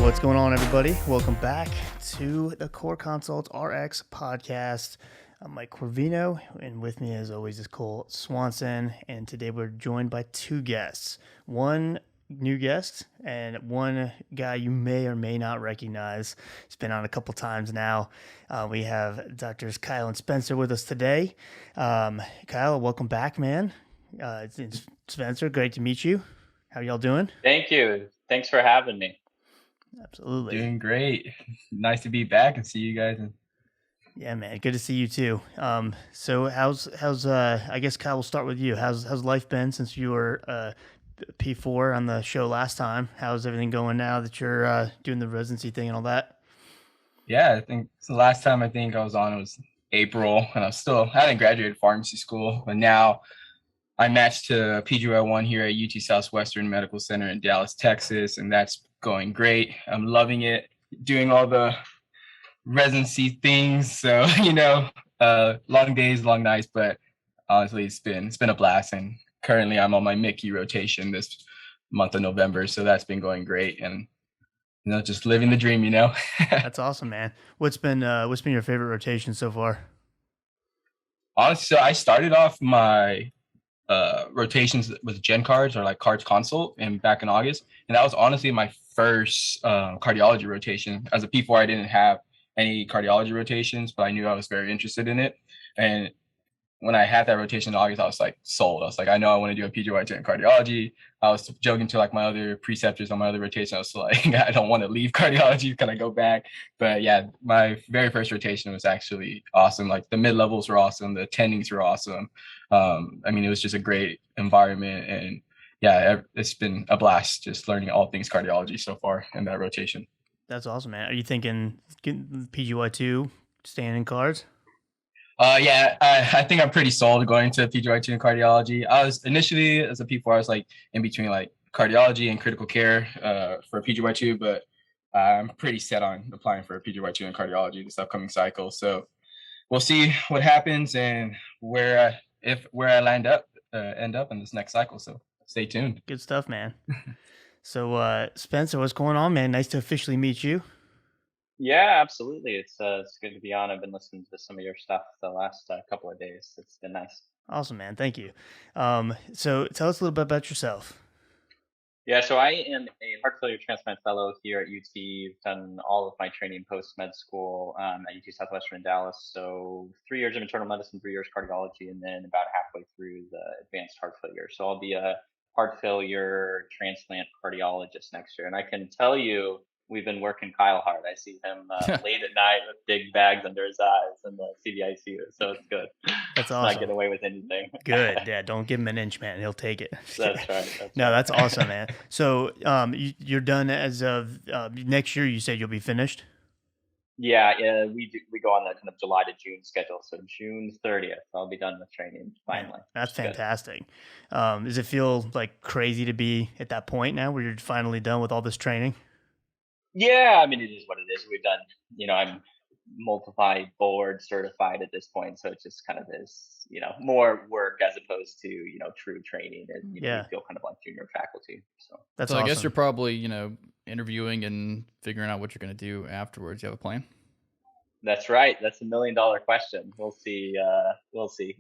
What's going on, everybody? Welcome back to the Core Consult RX podcast. I'm Mike Corvino, and with me, as always, is Cole Swanson. And today we're joined by two guests. One new guest and one guy you may or may not recognize. He's been on a couple times now. We have Doctors Kyle and Spencer with us today. Kyle, welcome back, man. It's Spencer, great to meet you. How y'all doing? Thank you. Thanks for having me. Absolutely. Doing great. Nice to be back and see you guys. Yeah, man. Good to see you too. So how's I guess Kyle, we'll start with you. How's life been since you were P4 on the show last time? How's everything going now that you're doing the residency thing and all that? Yeah, I think the last time I was on was April, and I hadn't graduated pharmacy school, but now I matched to PGY1 here at UT Southwestern Medical Center in Dallas, Texas, and that's going great. I'm loving it, doing all the residency things. So, long days, long nights, but honestly, it's been a blast. And currently I'm on my Mickey rotation this month of November. So that's been going great. And, just living the dream, That's awesome, man. What's been your favorite rotation so far? Honestly, so I started off my rotations with Gen Cards or like Cards Consult and back in August. And that was honestly my first cardiology rotation. As a P4, I didn't have any cardiology rotations, but I knew I was very interested in it. And when I had that rotation in August, I was like sold. I was like, I know I want to do a PGY2 in cardiology. I was joking to like my other preceptors on my other rotation. I was like, I don't want to leave cardiology. Can I go back? But yeah, my very first rotation was actually awesome. Like the mid-levels were awesome. The attendings were awesome. It was just a great environment. And yeah, it's been a blast just learning all things cardiology so far in that rotation. That's awesome, man. Are you thinking PGY2, staying in cards? Yeah, I think I'm pretty sold going to PGY2 in cardiology. I was initially, as a P4, I was like in between like cardiology and critical care for PGY2, but I'm pretty set on applying for PGY2 in cardiology this upcoming cycle. So we'll see what happens and where I end up in this next cycle. So stay tuned. Good stuff, man. So Spencer, what's going on, man? Nice to officially meet you. Yeah, absolutely. It's good to be on. I've been listening to some of your stuff the last couple of days. It's been nice. Awesome, man. Thank you. So tell us a little bit about yourself. Yeah, so I am a heart failure transplant fellow here at UT. Done all of my training post-med school at UT Southwestern in Dallas. So 3 years of internal medicine, 3 years cardiology, and then about halfway through the advanced heart failure. So I'll be a heart failure transplant cardiologist next year. And I can tell you, we've been working Kyle hard. I see him late at night with big bags under his eyes in the CVICU. So it's good. That's awesome. Not get away with anything. Good. Yeah, don't give him an inch, man. He'll take it. That's right. That's awesome, man. So you're done as of next year. You said you'll be finished? Yeah, we go on that kind of July to June schedule. So June 30th, I'll be done with training finally. Man, that's fantastic. Does it feel like crazy to be at that point now where you're finally done with all this training? Yeah, it is what it is. We've done, I'm multiplied board certified at this point. So it just kind of is, more work as opposed to, true training. And, you feel kind of like junior faculty. So that's awesome. I guess you're probably, interviewing and figuring out what you're going to do afterwards. You have a plan? That's right. That's $1 million question. We'll see.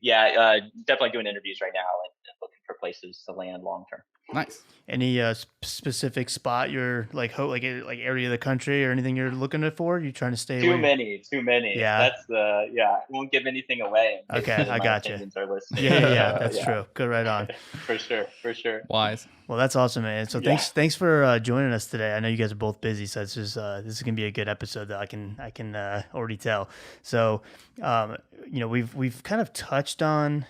Yeah, definitely doing interviews right now and looking for places to land long term. Nice. Any specific spot you're like area of the country or anything you're looking for? You trying to stay too away? many. Yeah. That's I won't give anything away. Okay, I got you. Yeah. That's true. Good, right on. For sure. Wise. Well, that's awesome, man. So thanks for joining us today. I know you guys are both busy, so it's just this is gonna be a good episode that I can already tell. So, we've kind of touched on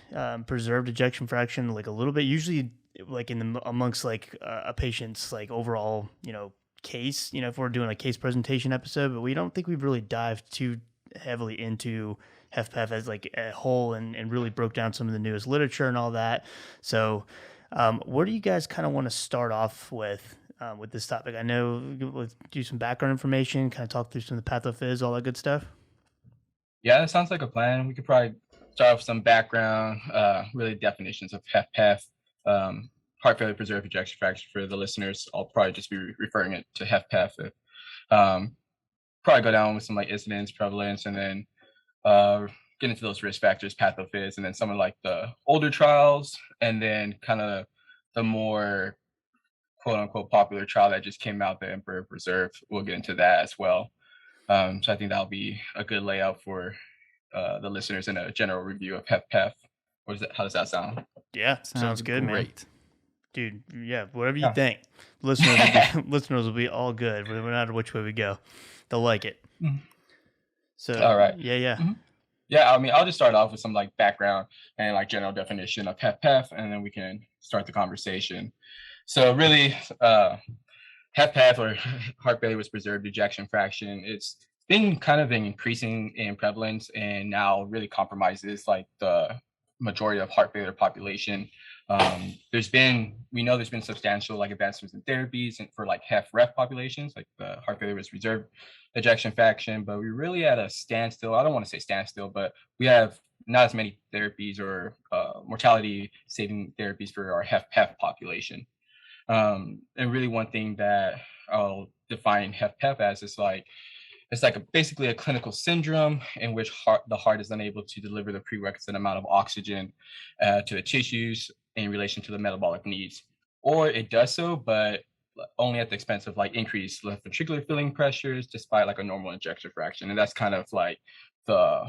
preserved ejection fraction like a little bit. Usually, like amongst like a patient's like overall case, if we're doing a case presentation episode, but we don't think we've really dived too heavily into HFpEF as like a whole and really broke down some of the newest literature and all that. So where do you guys kind of want to start off with this topic? I know we'll do some background information, kind of talk through some of the pathophys, all that good stuff. Yeah, that sounds like a plan. We could probably start off with some background, really definitions of HFpEF. Heart failure preserved ejection fraction for the listeners. I'll probably just be referring it to HFpEF. Probably go down with some like incidence, prevalence, and then get into those risk factors, pathophys, and then some of like the older trials, and then kind of the more quote unquote popular trial that just came out, the Emperor Preserve. We'll get into that as well. So I think that'll be a good layout for the listeners in a general review of HFpEF. How does that sound? Yeah, sounds good, great. man. Dude, yeah, whatever you think. Listeners will be all good, no matter which way we go. They'll like it. So, all right. Yeah. Mm-hmm. Yeah, I mean, I'll just start off with some like background and like general definition of HFpEF, and then we can start the conversation. So really, HFpEF, or heart failure with preserved ejection fraction, it's been kind of increasing in prevalence, and now really compromises like the majority of heart failure population. We know there's been substantial like advancements in therapies and for like Heff Ref populations, like the heart failure with reserved ejection fraction, but we're really at a standstill. I don't want to say standstill, but we have not as many therapies or mortality saving therapies for our HFpEF population. And really one thing that I'll define HFpEF as is like, it's like basically a clinical syndrome in which the heart is unable to deliver the prerequisite amount of oxygen to the tissues in relation to the metabolic needs. Or it does so, but only at the expense of like increased left ventricular filling pressures despite like a normal ejection fraction. And that's kind of like the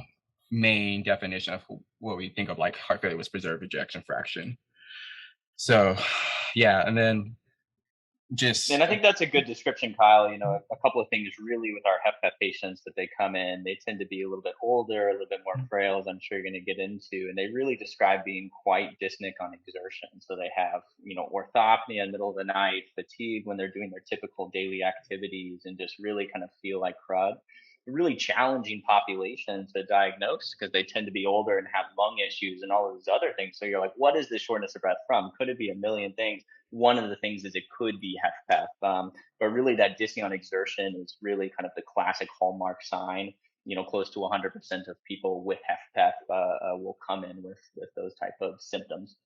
main definition of what we think of like heart failure with preserved ejection fraction. So yeah, and then and I think that's a good description, Kyle. You know, a couple of things really with our HFpEF patients that they come in, they tend to be a little bit older, a little bit more frail, as I'm sure you're going to get into, and they really describe being quite dyspneic on exertion. So they have, you know, orthopnea in the middle of the night, fatigue when they're doing their typical daily activities, and just really kind of feel like crud. A really challenging population to diagnose because they tend to be older and have lung issues and all of these other things. So you're like, what is this shortness of breath from? Could it be a million things? One of the things is it could be HFpEF, but really that dyspnea on exertion is really kind of the classic hallmark sign. You know, close to 100% of people with HFpEF will come in with those type of symptoms.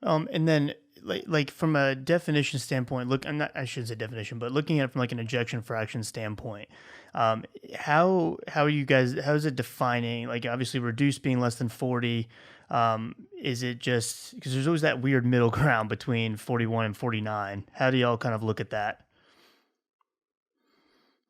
And then like from a definition standpoint, I shouldn't say definition, but looking at it from like an ejection fraction standpoint, how are you guys, how is it defining, like obviously reduced being less than 40, is it just, because there's always that weird middle ground between 41 and 49. How do y'all kind of look at that?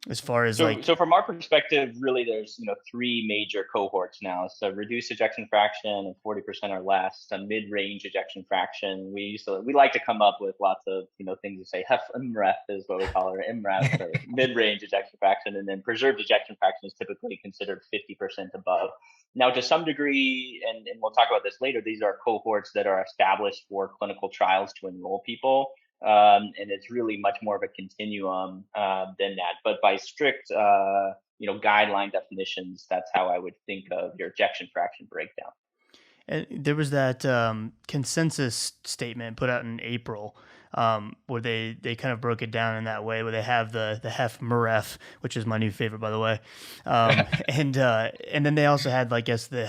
As far as so from our perspective, really there's, you know, three major cohorts now. So reduced ejection fraction of 40% or less, a mid-range ejection fraction. We like to come up with lots of, you know, things to say. HFrEF is what we call it, MREF, or mid-range ejection fraction, and then preserved ejection fraction is typically considered 50% above. Now, to some degree, and we'll talk about this later, these are cohorts that are established for clinical trials to enroll people. And it's really much more of a continuum than that. But by strict, you know, guideline definitions, that's how I would think of your ejection fraction breakdown. And there was that consensus statement put out in April where they kind of broke it down in that way, where they have the HFrEF, which is my new favorite, by the way. And then they also had, I guess, the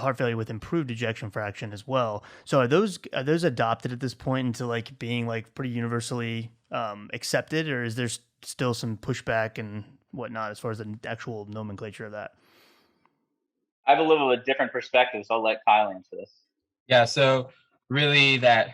heart failure with improved ejection fraction as well. So are those adopted at this point into like being like pretty universally accepted, or is there still some pushback and whatnot as far as the actual nomenclature of that? I have a little bit different perspective, so I'll let Kyle answer this. Yeah, so really that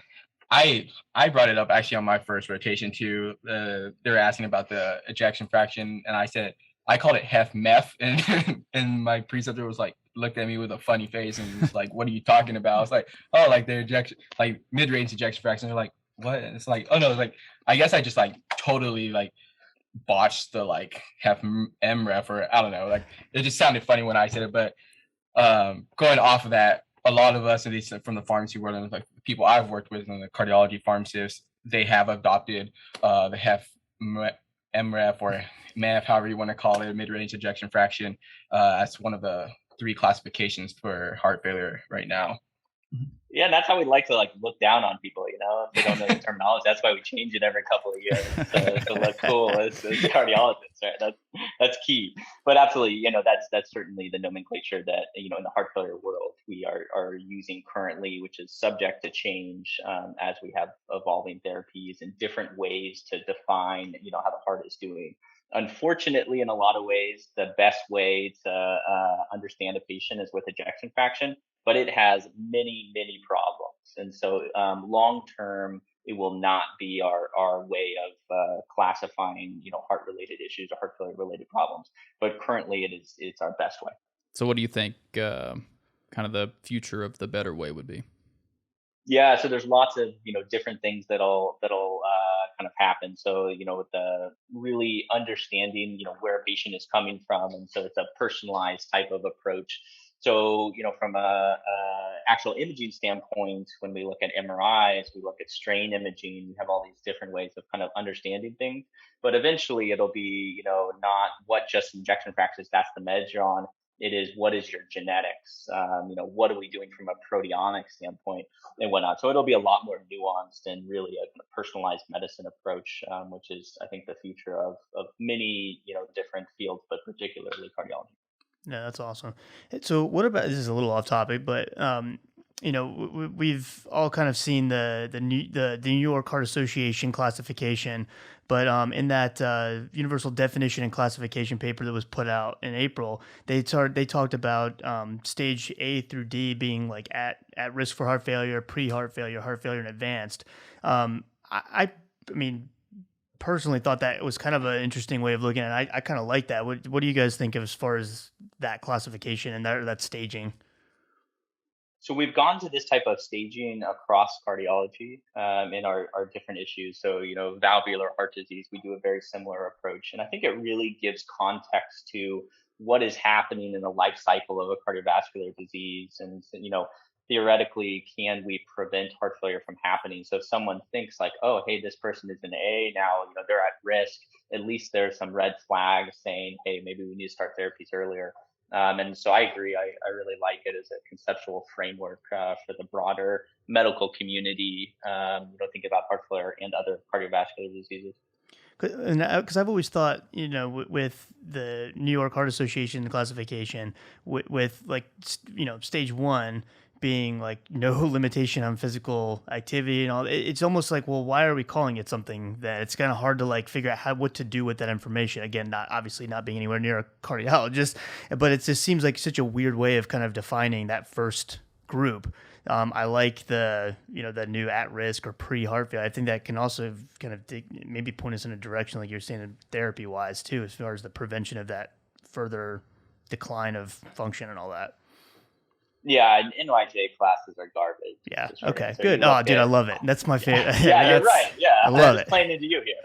I brought it up actually on my first rotation too. They were asking about the ejection fraction, and I said I called it HFmEF, and my preceptor was like looked at me with a funny face and was like, "What are you talking about?" I was like, "Oh, like the ejection, like mid-range ejection fraction." They're like, "What?" And it's like, "Oh no, like I guess I just like totally like botched the like HFmREF, or I don't know, like it just sounded funny when I said it." But going off of that, a lot of us, at least from the pharmacy world and like people I've worked with in the cardiology pharmacists, they have adopted the HFmREF or MEF, however you want to call it, mid-range ejection fraction, as one of the three classifications for heart failure right now. Yeah, and that's how we like to like look down on people, you know, if they don't know the terminology. That's why we change it every couple of years to look cool as cardiologists, right? That's key. But absolutely, you know, that's certainly the nomenclature that, you know, in the heart failure world we are using currently, which is subject to change as we have evolving therapies and different ways to define, you know, how the heart is doing. Unfortunately, in a lot of ways, the best way to understand a patient is with ejection fraction, but it has many, many problems. And so long term, it will not be our way of classifying, you know, heart related issues or heart failure related problems. But currently it's our best way. So what do you think kind of the future of the better way would be? Yeah, so there's lots of, you know, different things that'll kind of happen. So, you know, with the really understanding, you know, where a patient is coming from, and so it's a personalized type of approach. So, you know, from a actual imaging standpoint, when we look at MRIs, we look at strain imaging. We have all these different ways of kind of understanding things. But eventually, it'll be, you know, not what just injection fractions that's the measure on. It is what is your genetics? You know, what are we doing from a proteomic standpoint and whatnot. So it'll be a lot more nuanced and really a kind of personalized medicine approach, which is, I think, the future of many, you know, different fields, but particularly cardiology. Yeah, that's awesome. So, what about this is a little off topic, but you know, we've all kind of seen the New York Heart Association classification, but in that universal definition and classification paper that was put out in April, they talked about stage A through D being like at risk for heart failure, pre-heart failure, heart failure, and advanced. I mean, personally thought that it was kind of an interesting way of looking at it. I kind of like that. What do you guys think of as far as that classification and that staging? So we've gone to this type of staging across cardiology in our different issues. So, you know, valvular heart disease, we do a very similar approach. And I think it really gives context to what is happening in the life cycle of a cardiovascular disease. And, you know, theoretically, can we prevent heart failure from happening? So if someone thinks like, oh, hey, this person is an A now, you know, they're at risk, at least there's some red flags saying, hey, maybe we need to start therapies earlier. And so I agree. I really like it as a conceptual framework for the broader medical community. You know, think about heart failure and other cardiovascular diseases. Because I've always thought, you know, with the New York Heart Association classification, with like, you know, stage one being like no limitation on physical activity and all, it's almost like, well, why are we calling it something that it's kind of hard to like figure out what to do with that information? Again, not obviously not being anywhere near a cardiologist, but it just seems like such a weird way of kind of defining that first group. I like the new at risk or pre heart failure. I think that can also kind of maybe point us in a direction like you're saying therapy wise too, as far as the prevention of that further decline of function and all that. Yeah, and NYJ classes are garbage. Yeah. Okay. So good. Oh, dude, I love it. That's my favorite. Yeah, you're right. Yeah, I love it. Playing into you here.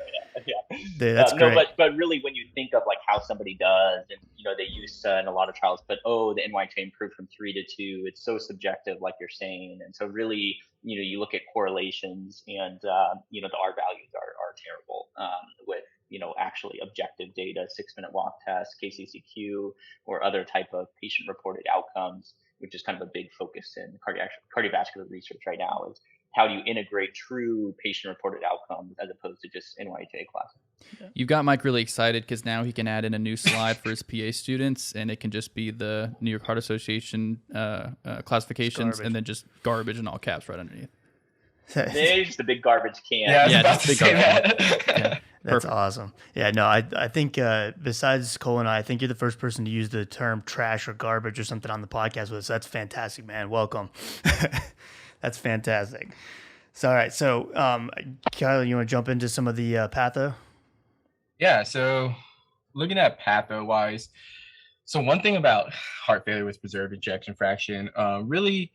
Yeah. Dude, that's great. No, but really, when you think of like how somebody does, and you know, they use in a lot of trials, but the NYJ improved from 3 to 2. It's so subjective, like you're saying, and so really, you know, you look at correlations, and you know, the R values are terrible with, you know, actually objective data, 6-minute walk test, KCCQ, or other type of patient-reported outcomes, which is kind of a big focus in cardiovascular research right now, is how do you integrate true patient-reported outcomes as opposed to just NYHA classes. You've got Mike really excited because now he can add in a new slide for his PA students, and it can just be the New York Heart Association classifications, and then just garbage in all caps right underneath. There's just a big garbage can. Yeah, that's big garbage. Yeah, that's awesome. Yeah, no, I think besides Cole and I think you're the first person to use the term trash or garbage or something on the podcast with us. That's fantastic, man. Welcome. That's fantastic. So, all right. So, Kyle, you want to jump into some of the patho? Yeah. So, looking at patho wise, so one thing about heart failure with preserved ejection fraction, really,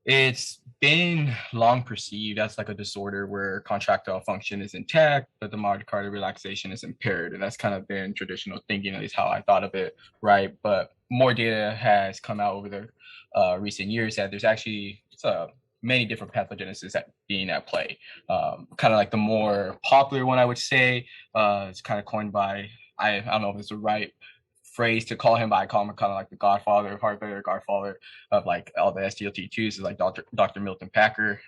it's been long perceived as like a disorder where contractile function is intact, but the myocardial relaxation is impaired. And that's kind of been traditional thinking, at least how I thought of it, right? But more data has come out over the recent years that there's actually many different pathogenesis being at play. Kind of like the more popular one, I would say, it's kind of coined by, I don't know if it's the right phrase to call him, but I call him kind of like the godfather of heart failure, godfather of like all the SGLT2s, is like Dr. Milton Packer.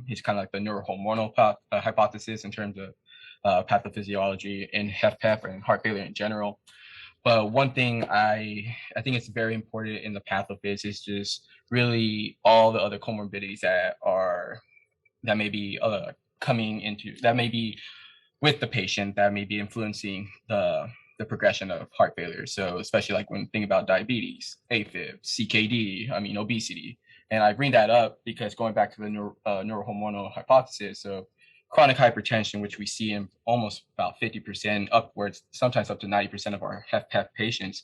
He's kind of like the neurohormonal hypothesis in terms of pathophysiology in HFpEF and heart failure in general. But one thing I think it's very important in the pathophys is just really all the other comorbidities that may be coming into, that may be with the patient, that may be influencing the progression of heart failure. So especially like when thinking about diabetes, AFib, CKD, obesity. And I bring that up because going back to the neurohormonal hypothesis, so chronic hypertension, which we see in almost about 50% upwards, sometimes up to 90% of our HFpEF patients,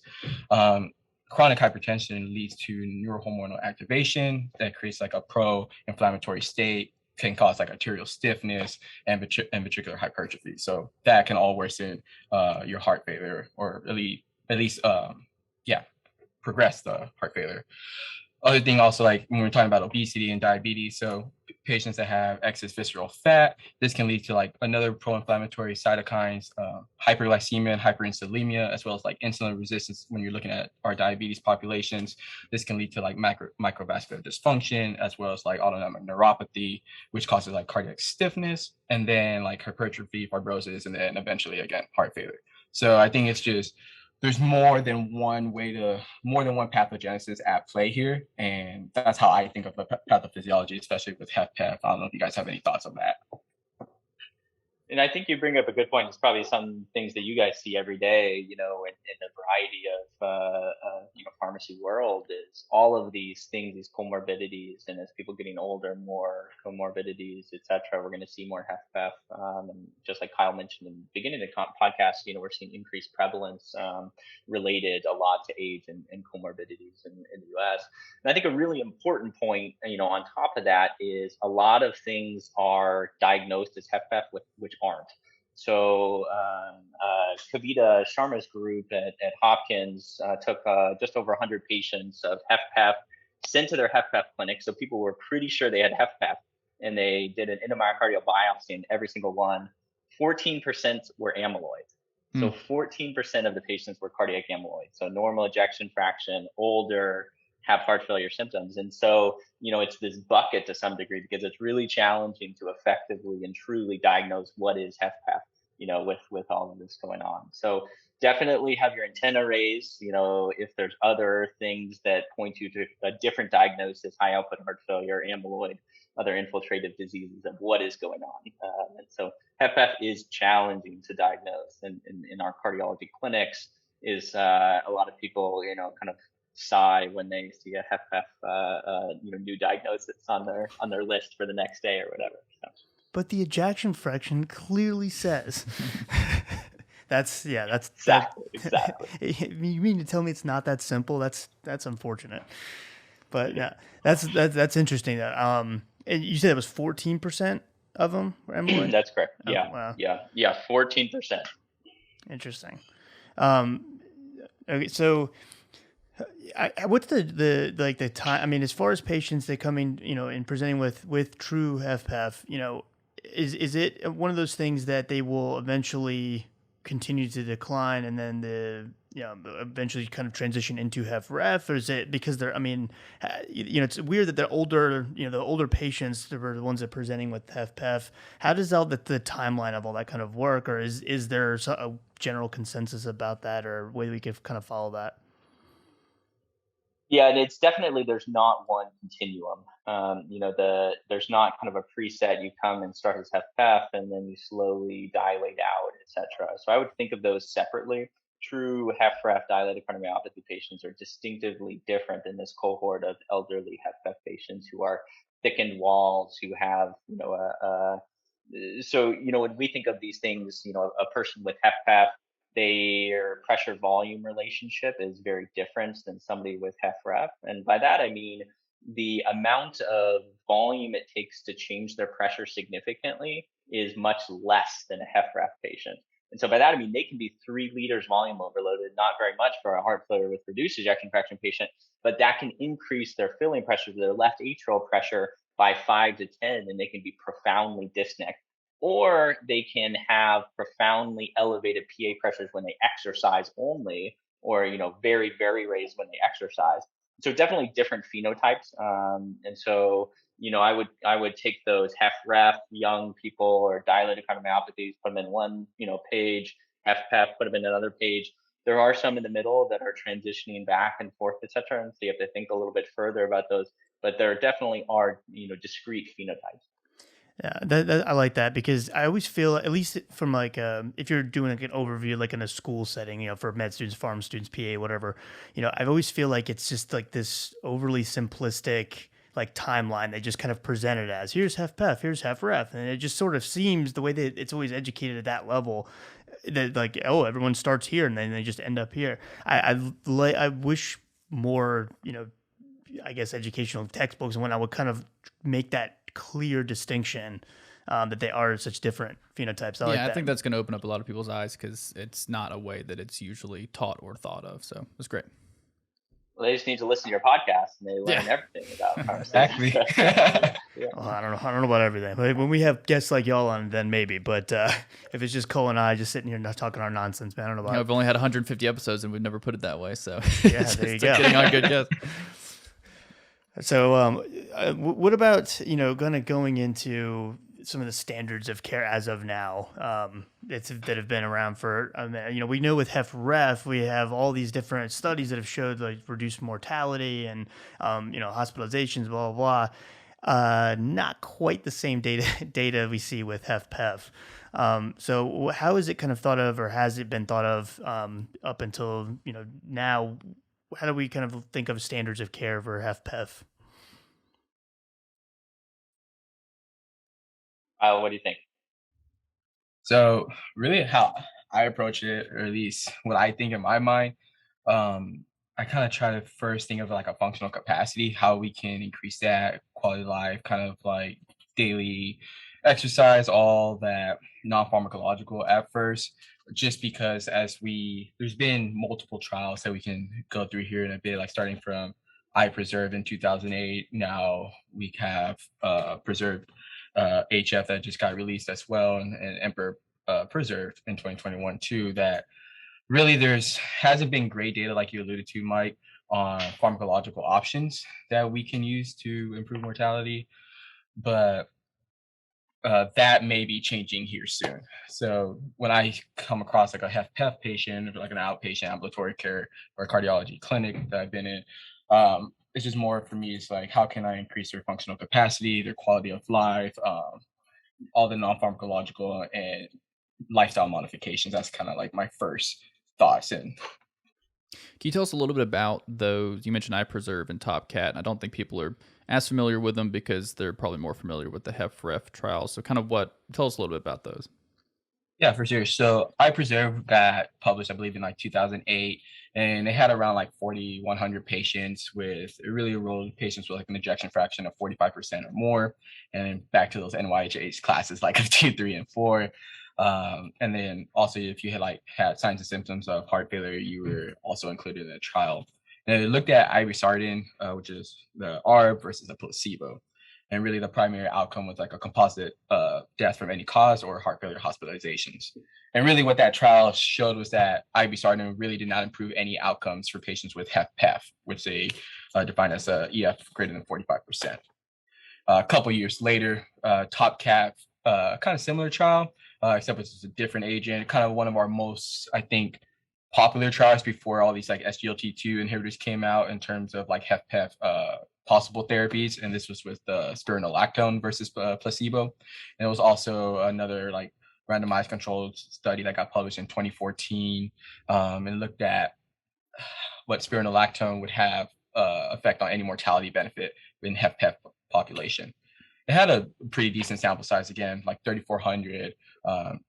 chronic hypertension leads to neurohormonal activation that creates like a pro-inflammatory state, can cause like arterial stiffness and ventricular hypertrophy. So that can all worsen your heart failure, or at least progress the heart failure. Other thing also, like when we're talking about obesity and diabetes, so patients that have excess visceral fat, this can lead to like another pro-inflammatory cytokines, hyperglycemia and hyperinsulinemia, as well as like insulin resistance. When you're looking at our diabetes populations, this can lead to like microvascular dysfunction, as well as like autonomic neuropathy, which causes like cardiac stiffness, and then like hypertrophy, fibrosis, and then eventually again heart failure. So I think it's just, there's more than one pathogenesis at play here. And that's how I think of the pathophysiology, especially with HFpEF. I don't know if you guys have any thoughts on that. And I think you bring up a good point. It's probably some things that you guys see every day, in a variety of, pharmacy world, is all of these things, these comorbidities. And as people getting older, more comorbidities, et cetera, we're going to see more HFpEF. And just like Kyle mentioned in the beginning of the podcast, we're seeing increased prevalence related a lot to age and comorbidities in the US. And I think a really important point, on top of that, is a lot of things are diagnosed as HFpEF, which aren't. So Kavita Sharma's group at Hopkins took just over 100 patients of HFpEF, sent to their HFpEF clinic. So people were pretty sure they had HFpEF, and they did an endomyocardial biopsy, and every single one, 14% were amyloid. So 14% of the patients were cardiac amyloid. So normal ejection fraction, older, have heart failure symptoms. And so, it's this bucket to some degree, because it's really challenging to effectively and truly diagnose what is HFpEF, with all of this going on. So definitely have your antenna raised, if there's other things that point you to a different diagnosis, high output heart failure, amyloid, other infiltrative diseases, of what is going on. And so HFpEF is challenging to diagnose. And in our cardiology clinics, is a lot of people, kind of sigh when they see a HFpEF, new diagnosis on their list for the next day or whatever. So. But the ejection fraction clearly says exactly. You mean to tell me it's not that simple? That's unfortunate. But yeah, that's interesting. And you said it was 14% of them were amyloid? That's correct. Okay, Yeah. wow. Yeah. 14%. Interesting. Okay, so what's the time? I mean, as far as patients that come in, and presenting with true HFpEF, is it one of those things that they will eventually continue to decline and then eventually kind of transition into HFrEF, or is it because they're, it's weird that the older patients, that were the ones that are presenting with HFpEF, how does the timeline of all that kind of work, or is there a general consensus about that, or a way we could kind of follow that? Yeah, and it's definitely, there's not one continuum. There's not kind of a preset, you come and start as HFpEF and then you slowly dilate out, etc. So I would think of those separately. True HFrEF dilated cardiomyopathy patients are distinctively different than this cohort of elderly HFpEF patients who are thickened walls, who have, when we think of these things, a person with HFpEF, their pressure volume relationship is very different than somebody with HFrEF. And by that, I mean the amount of volume it takes to change their pressure significantly is much less than a HFrEF patient. And so by that, I mean, they can be 3 liters volume overloaded, not very much for a heart failure with reduced ejection fraction patient, but that can increase their filling pressure, their left atrial pressure by 5 to 10, and they can be profoundly dyspneic. Or they can have profoundly elevated PA pressures when they exercise only, or, very, very raised when they exercise. So definitely different phenotypes. And so, I would take those HFrEF young people or dilated cardiomyopathies, put them in one, page, HFpEF, put them in another page. There are some in the middle that are transitioning back and forth, et cetera. And so you have to think a little bit further about those, but there definitely are, discrete phenotypes. Yeah, I like that, because I always feel, at least from like if you're doing like an overview, like in a school setting, for med students, pharm students, PA, whatever, I always feel like it's just like this overly simplistic like timeline they just kind of present it as, here's HFpEF, here's HFrEF, and it just sort of seems, the way that it's always educated at that level, that like, oh, everyone starts here and then they just end up here. I wish more, I guess educational textbooks and whatnot would kind of make that clear distinction, that they are such different phenotypes. I think that's going to open up a lot of people's eyes, because it's not a way that it's usually taught or thought of. So it's great. Well, they just need to listen to your podcast and they learn everything about exactly. Well, I don't know about everything, but when we have guests like y'all on, then maybe. But if it's just Cole and I just sitting here not talking our nonsense, man, I don't know about We've only had 150 episodes and we've never put it that way. So yeah, there you go. Getting on good guests. So, what about, going into some of the standards of care as of now, that have been around for, we know with HFrEF, we have all these different studies that have showed like reduced mortality and, hospitalizations, blah, blah, blah. Not quite the same data we see with HFpEF. So how is it kind of thought of, or has it been thought of, up until, now? How do we kind of think of standards of care for HFpEF? What do you think? So really how I approach it, or at least what I think in my mind, I kind of try to first think of like a functional capacity, how we can increase that quality of life, kind of like daily exercise, all that non-pharmacological at first, just because there's been multiple trials that we can go through here in a bit, like starting from iPreserve in 2008. Now we have preserved HF that just got released as well, and Emperor preserved in 2021 too, that really hasn't been great data, like you alluded to, Mike, on pharmacological options that we can use to improve mortality. But that may be changing here soon. So when I come across like a HFpEF patient, or like an outpatient ambulatory care or a cardiology clinic that I've been in, it's just more for me, it's like, how can I increase their functional capacity, their quality of life, all the non-pharmacological and lifestyle modifications. That's kind of like my first thoughts. And can you tell us a little bit about those? You mentioned iPreserve and TopCat, and I don't think people are as familiar with them because they're probably more familiar with the Heff Ref Trials. So tell us a little bit about those. Yeah, for sure. So iPreserve got published, I believe, in like 2008, and they had around like 4,100 patients with really enrolled patients with like an ejection fraction of 45% or more, and back to those NYHA classes like of 2, 3, and 4. And then also, if you had signs and symptoms of heart failure, you were also included in the trial. And it looked at valsartan, which is the ARB, versus a placebo. And really the primary outcome was like a composite death from any cause or heart failure hospitalizations. And really what that trial showed was that valsartan really did not improve any outcomes for patients with HFpEF, which they defined as a EF greater than 45%. A couple years later, TopCat, kind of similar trial, except it's a different agent, kind of one of our most, I think, popular trials before all these like SGLT2 inhibitors came out in terms of like HFpEF possible therapies. And this was with the spironolactone versus placebo. And it was also another like randomized controlled study that got published in 2014, and looked at what spironolactone would have effect on any mortality benefit in HFpEF population. It had a pretty decent sample size, again, like 3,400,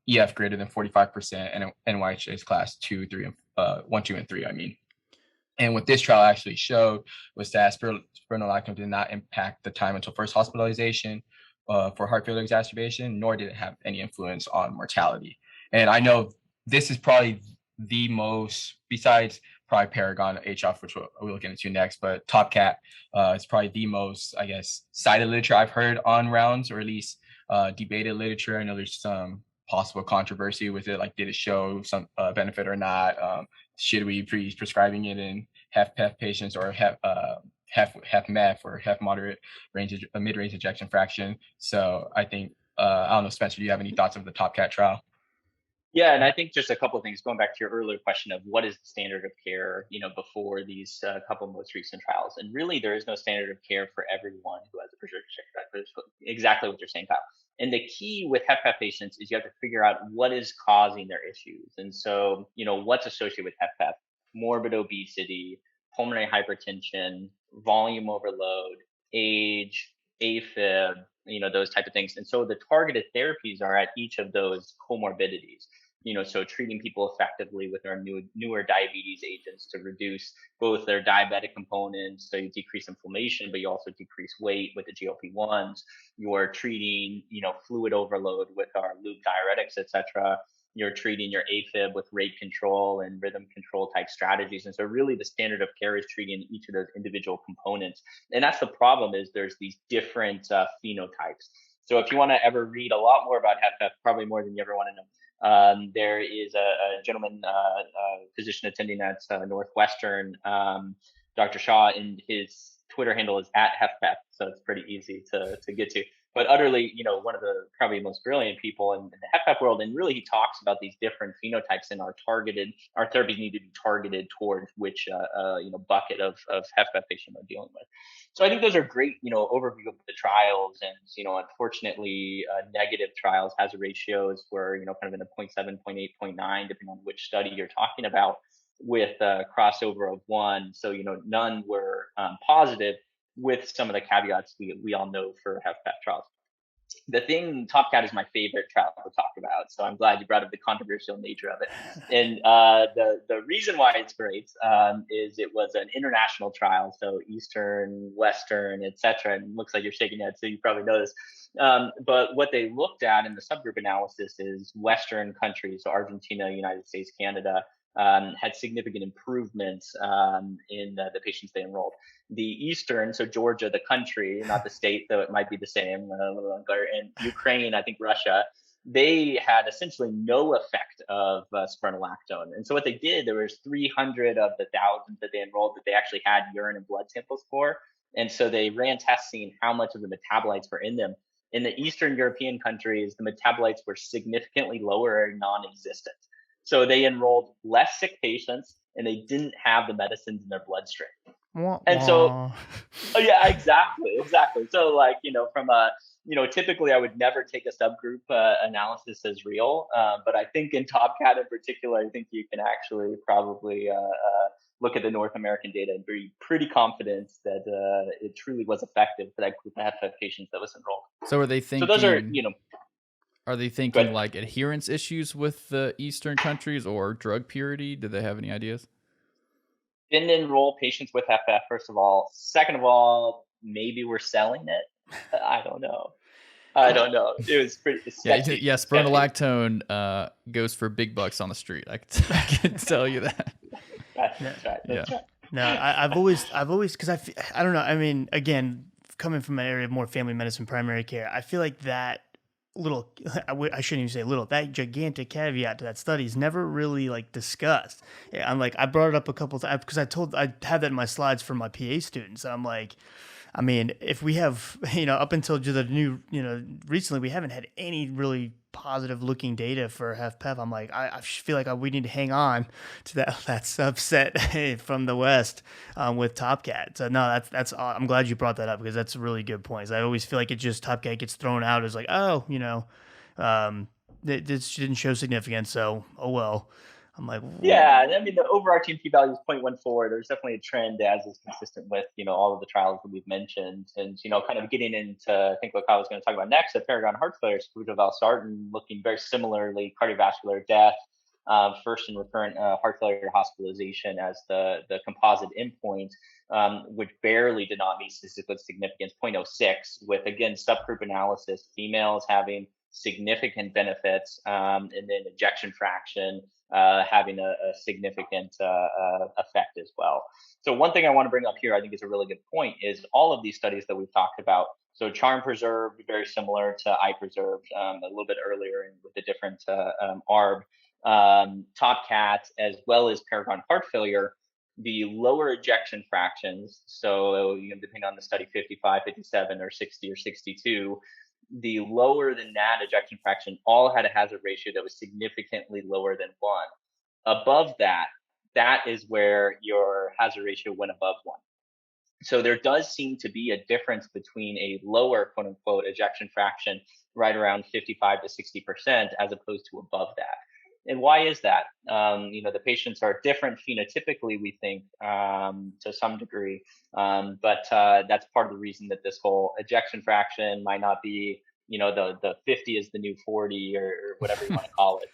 EF greater than 45%, and NYHA's class 2, 3, and 1, 2, and 3, I mean. And what this trial actually showed was that spironolactone did not impact the time until first hospitalization for heart failure exacerbation, nor did it have any influence on mortality. And I know this is probably the most, besides probably PARAGON HF, which we'll look into next, but TopCat is probably the most, I guess, cited literature I've heard on rounds, or at least debated literature. I know there's some possible controversy with it, like did it show some benefit or not? should we be prescribing it in HFpEF patients or HFmEF or HF moderate range, mid-range ejection fraction? So I think, I don't know, Spencer, do you have any thoughts of the TopCat trial? Yeah, and I think just a couple of things going back to your earlier question of what is the standard of care, before these couple most recent trials. And really, there is no standard of care for everyone who has a prescription. That's exactly what you're saying, Kyle. And the key with HFpEF patients is you have to figure out what is causing their issues. And so, what's associated with HFpEF? Morbid obesity, pulmonary hypertension, volume overload, age, AFib, those type of things. And so the targeted therapies are at each of those comorbidities. So treating people effectively with our newer diabetes agents to reduce both their diabetic components, so you decrease inflammation, but you also decrease weight with the GLP-1s. You're treating, fluid overload with our loop diuretics, etc. You're treating your AFib with rate control and rhythm control type strategies. And so really the standard of care is treating each of those individual components. And that's the problem, is there's these different phenotypes. So if you want to ever read a lot more about HFpEF, probably more than you ever want to know, there is a gentleman, physician attending at Northwestern, Dr. Shaw, and his Twitter handle is @HFpEF, so it's pretty easy to get to. But utterly, one of the probably most brilliant people in the HFpEF world, and really he talks about these different phenotypes, and our therapies need to be targeted towards which bucket of HFpEF patient we're dealing with. So I think those are great, overview of the trials, and unfortunately, negative trials hazard ratios were kind of in the 0.7, 0.8, 0.9, depending on which study you're talking about, with a crossover of 1. So none were positive, with some of the caveats we all know for HFpEF trials. The thing, TopCat is my favorite trial to talk about, so I'm glad you brought up the controversial nature of it. And the reason why it's great is it was an international trial, so Eastern, Western, etc. And it looks like you're shaking your head, so you probably know this. But what they looked at in the subgroup analysis is Western countries, so Argentina, United States, Canada, had significant improvements in the patients they enrolled. The Eastern, so Georgia, the country, not the state, though it might be the same, and Ukraine, I think Russia, they had essentially no effect of spironolactone. And so what they did, there was 300 of the thousands that they enrolled that they actually had urine and blood samples for. And so they ran tests seeing how much of the metabolites were in them. In the Eastern European countries, the metabolites were significantly lower or non-existent. So they enrolled less sick patients, and they didn't have the medicines in their bloodstream. And so, yeah, exactly. So from a, typically I would never take a subgroup analysis as real. But I think in TopCat in particular, I think you can actually probably look at the North American data and be pretty confident that it truly was effective for that group of HFpEF patients that was enrolled. So are they thinking? So those are, Are they thinking like adherence issues with the Eastern countries or drug purity? Do they have any ideas? Didn't enroll patients with HFpEF, first of all. Second of all, maybe we're selling it. I don't know. It was pretty sketchy. Yeah, spironolactone goes for big bucks on the street. I can tell you that. That's right. No, I've always, because I don't know. I mean, again, coming from an area of more family medicine, primary care, I feel like that I shouldn't even say little, that gigantic caveat to that study is never really discussed. I brought it up a couple of times because I had that in my slides for my PA students. I'm like, I mean, if we have, up until the new, recently we haven't had any really positive looking data for HFpEF. I'm like, I feel like we need to hang on to that subset from the West with TopCat. So no, that's I'm glad you brought that up because that's a really good point. I always feel like TopCat gets thrown out as it didn't show significance. So, oh well. I'm like, yeah, I mean, the overarching p-value is 0.14. There's definitely a trend as is consistent with, all of the trials that we've mentioned. And, kind of getting into, I think what Kyle was going to talk about next, the PARAGON heart failure, sacubitril valsartan, looking very similarly, cardiovascular death, first and recurrent heart failure hospitalization as the composite endpoint, which barely did not meet statistical significance, 0.06, with, again, subgroup analysis, females having significant benefits, and then ejection fraction having a significant effect as well. So one thing I want to bring up here, I think is a really good point, is all of these studies that we've talked about. So CHARM preserved, very similar to I preserved a little bit earlier with a different ARB. top cats, as well as Paragon heart failure, the lower ejection fractions, so depending on the study, 55, 57, or 60 or 62, the lower than that ejection fraction all had a hazard ratio that was significantly lower than 1. Above that, that is where your hazard ratio went above 1. So there does seem to be a difference between a lower quote unquote ejection fraction right around 55 to 60% as opposed to above that. And why is that? The patients are different phenotypically, we think, to some degree, but that's part of the reason that this whole ejection fraction might not be, the 50 is the new 40 or whatever you want to call it.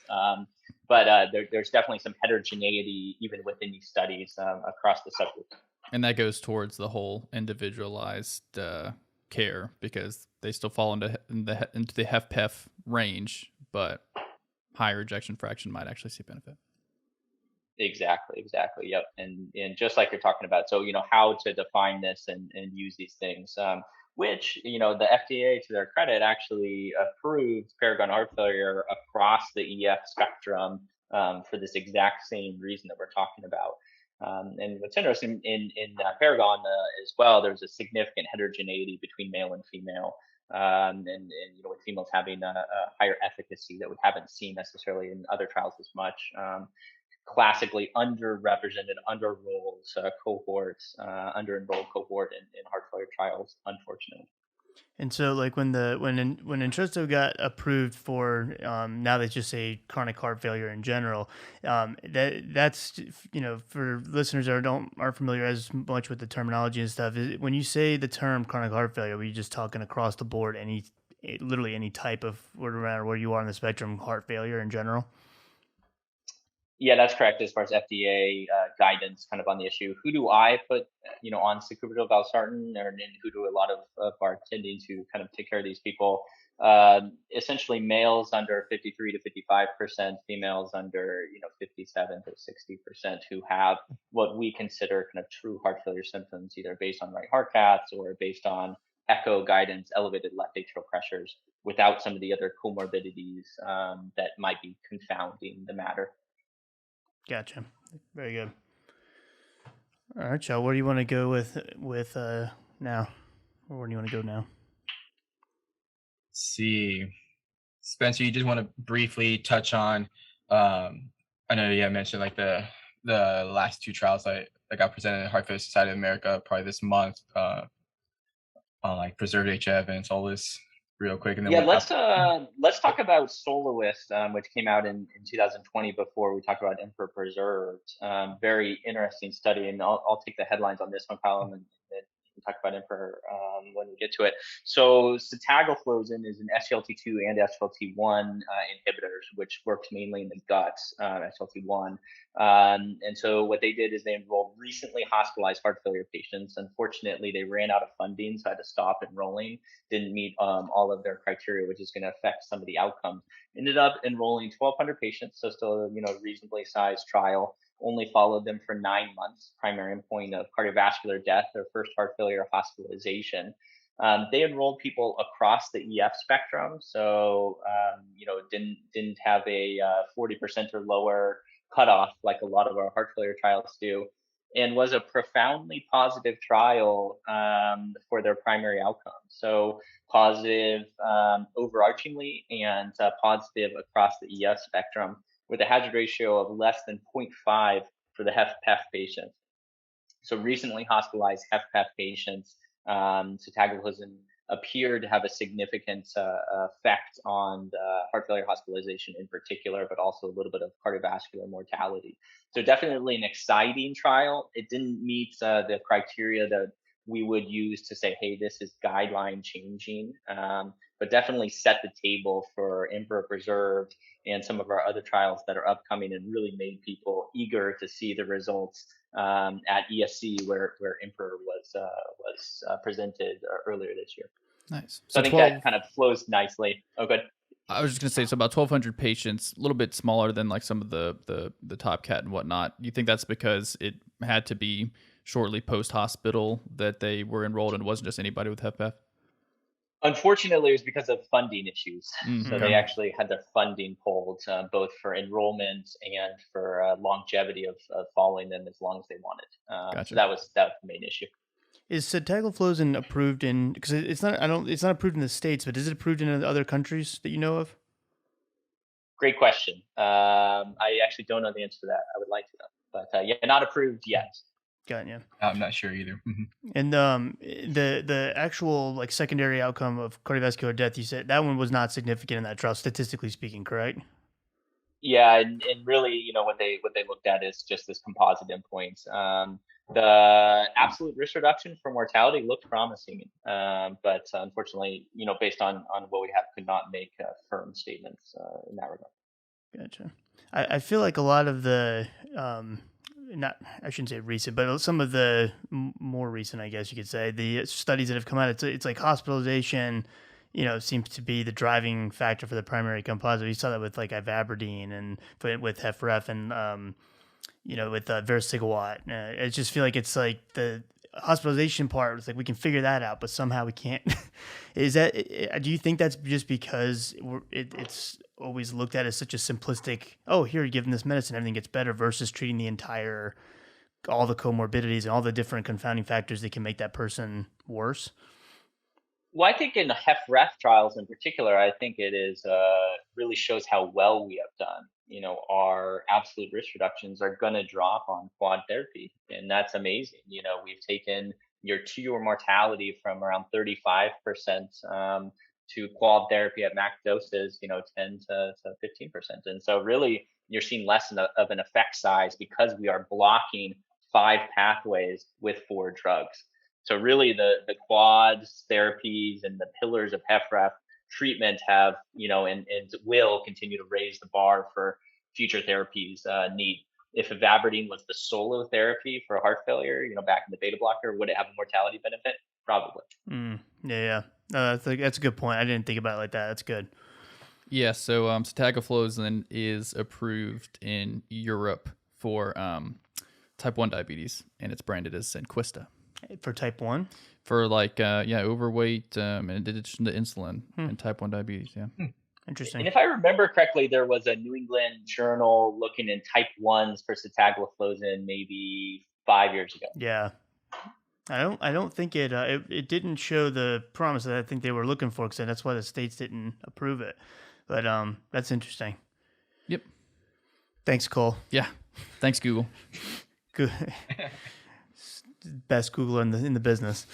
But there's definitely some heterogeneity even within these studies across the subgroup. And that goes towards the whole individualized care, because they still fall into the HFpEF range, but higher ejection fraction might actually see benefit. Exactly. Yep. And just like you're talking about, so, how to define this and use these things, which, the FDA, to their credit, actually approved Paragon heart failure across the EF spectrum for this exact same reason that we're talking about. And what's interesting in Paragon as well, there's a significant heterogeneity between male and female. And with females having a higher efficacy that we haven't seen necessarily in other trials as much. Classically underrepresented, underenrolled cohorts, under-enrolled cohort in heart failure trials, unfortunately. And so, like when Entresto got approved for now they just say chronic heart failure in general, that's for listeners that aren't familiar as much with the terminology and stuff. When you say the term chronic heart failure, are you just talking across the board, literally any type of, no matter where you are on the spectrum, heart failure in general? Yeah, that's correct. As far as FDA guidance kind of on the issue, who do I put, on sacubitril valsartan, and who do a lot of our attendings who kind of take care of these people? Essentially males under 53 to 55%, females under, 57 to 60% who have what we consider kind of true heart failure symptoms, either based on right heart caths or based on echo guidance, elevated left atrial pressures, without some of the other comorbidities that might be confounding the matter. Gotcha. Very good. All right, Chell, where do you want to go with now? Or where do you want to go now? Let's see. Spencer, you just want to briefly touch on, I know you mentioned like the last 2 trials that got presented in Heart Failure Society of America probably this month on like preserved HF and Solus real quick. And then let's talk about Soloist, which came out in 2020 before we talk about Emperor Preserved. Very interesting study, and I'll take the headlines on this one, Colin, and we can talk about Emperor when we get to it. So sotagliflozin is an SGLT2 and SGLT1 inhibitors, which works mainly in the guts, SGLT1. And so what they did is they enrolled recently hospitalized heart failure patients. Unfortunately, they ran out of funding, so had to stop enrolling. Didn't meet all of their criteria, which is going to affect some of the outcomes. Ended up enrolling 1,200 patients, so still a reasonably sized trial. Only followed them for 9 months. Primary endpoint of cardiovascular death or first heart failure hospitalization. They enrolled people across the EF spectrum, so didn't have a 40% or lower cutoff like a lot of our heart failure trials do, and was a profoundly positive trial for their primary outcome. So positive overarchingly and positive across the EF spectrum, with a hazard ratio of less than 0.5 for the HFpEF patients. So recently hospitalized HFpEF patients, sotagliflozin appeared to have a significant effect on the heart failure hospitalization in particular, but also a little bit of cardiovascular mortality. So definitely an exciting trial. It didn't meet the criteria that we would use to say, hey, this is guideline changing, but definitely set the table for Emperor Preserved and some of our other trials that are upcoming, and really made people eager to see the results at ESC where Emperor was presented earlier this year. Nice. So I think that kind of flows nicely. Oh, good. I was just going to say, so about 1,200 patients, a little bit smaller than like some of the top cat and whatnot. You think that's because it had to be shortly post-hospital that they were enrolled and it wasn't just anybody with HFpEF? Unfortunately, it was because of funding issues. Mm, So okay. they actually had their funding pulled, both for enrollment and for longevity of following them as long as they wanted. Gotcha. So that was the main issue. Is sotagliflozin approved in? Because it's not. It's not approved in the States, but is it approved in other countries that you know of? Great question. I actually don't know the answer to that. I would like to know, but yeah, not approved yet. Got you. I'm not sure either. And the actual like secondary outcome of cardiovascular death, you said that one was not significant in that trial, statistically speaking, correct? Yeah, and really, what they looked at is just this composite endpoint. The absolute risk reduction for mortality looked promising, but unfortunately, based on what we have, could not make firm statements in that regard. Gotcha. I feel like a lot of the not, I shouldn't say recent, but some of the more recent, I guess you could say, the studies that have come out, it's like hospitalization, seems to be the driving factor for the primary composite. We saw that with like ivabradine and with Heff Ref and, with vericiguat. I just feel like it's like the hospitalization part, it's like we can figure that out, but somehow we can't. Do you think that's just because it's always looked at as such a simplistic, oh, here, give them this medicine, everything gets better, versus treating all the comorbidities and all the different confounding factors that can make that person worse? Well, I think in the Heff Ref Trials in particular, I think it is really shows how well we have done. Our absolute risk reductions are going to drop on quad therapy, and that's amazing. We've taken your 2-year mortality from around 35% to quad therapy at max doses, 10 to 15%. And so really, you're seeing less of an effect size because we are blocking 5 pathways with 4 drugs. So really the quads therapies and the pillars of HFrEF treatment have, and will continue to raise the bar for future therapies need. If ivabradine was the solo therapy for heart failure, back in the beta blocker, would it have a mortality benefit? Probably. Yeah. That's a good point. I didn't think about it like that. That's good. Yeah, so sotagliflozin is approved in Europe for type 1 diabetes, and it's branded as Zynquista. For type 1? For overweight in addition to insulin and type 1 diabetes, yeah. Interesting. And if I remember correctly, there was a New England journal looking in type 1s for sotagliflozin maybe 5 years ago. Yeah. I don't think it didn't show the promise that I think they were looking for, because that's why the States didn't approve it. But that's interesting. Yep. Thanks, Cole. Yeah. Thanks, Google. Good. Best Googler in the business.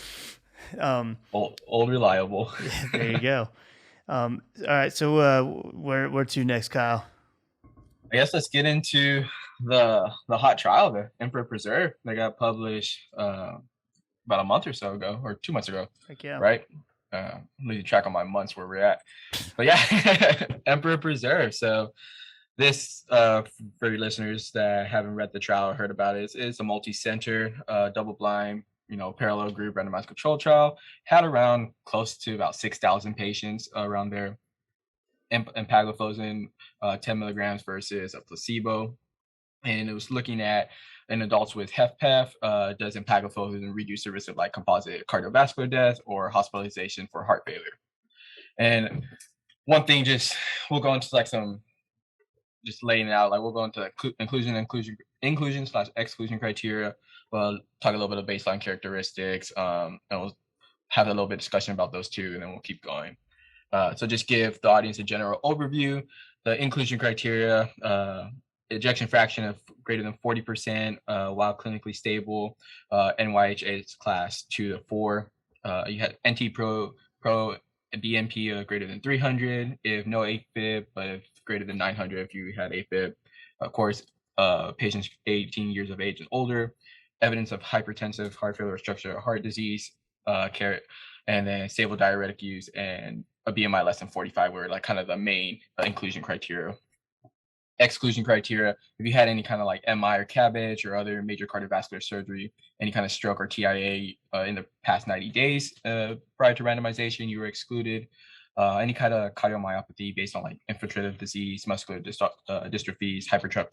Old reliable. Yeah, there you go. All right, so where to next, Kyle? I guess let's get into the hot trial, the Emperor Preserve, that got published about a month or so ago, or 2 months ago. Heck yeah. Right? I'm losing track on my months where we're at. But yeah, Emperor Preserve. So this, for your listeners that haven't read the trial or heard about it, it's a multi-center, double-blind, parallel group randomized control trial. Had around close to about 6,000 patients around there. Empagliflozin, 10 milligrams versus a placebo. And it was looking at in adults with HFpEF, does empagliflozin reduce the risk of like composite cardiovascular death or hospitalization for heart failure? And one thing, we'll go into like some, just laying it out, like we'll go into inclusion/exclusion criteria. We'll talk a little bit of baseline characteristics, and we'll have a little bit of discussion about those too, and then we'll keep going. So just give the audience a general overview. The inclusion criteria, ejection fraction of greater than 40% while clinically stable, NYHA class 2 to 4. You had NT-pro BNP greater than 300 if no AFib, but if greater than 900 if you had AFib. Of course, patients 18 years of age and older, evidence of hypertensive heart failure or structural heart disease, and then stable diuretic use, and a BMI less than 45 were like kind of the main inclusion criteria. Exclusion criteria, if you had any kind of like MI or CABG or other major cardiovascular surgery, any kind of stroke or TIA in the past 90 days prior to randomization, you were excluded. Any kind of cardiomyopathy based on like infiltrative disease, muscular dystrophies, hypertrophic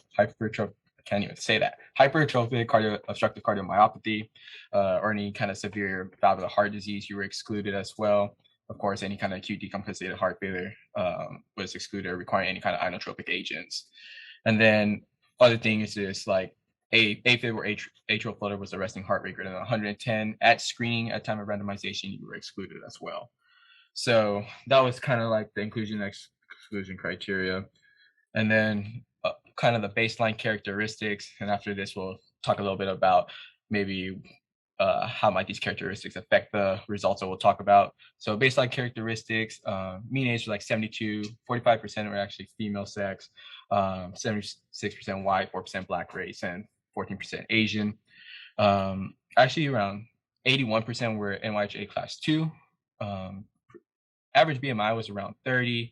obstructive cardiomyopathy, or any kind of severe valvular heart disease, you were excluded as well. of course, any kind of acute decompensated heart failure was excluded, or requiring any kind of inotropic agents. And then other things is like AFib or atrial flutter was a resting heart rate greater than 110 at screening. At time of randomization, you were excluded as well. So that was kind of like the inclusion exclusion criteria. And then kind of the baseline characteristics. And after this, we'll talk a little bit about maybe how might these characteristics affect the results that we'll talk about. So baseline characteristics, mean age was like 72, 45% were actually female sex, 76% white, 4% black race, and 14% Asian. Actually around 81% were NYHA class 2. Average BMI was around 30.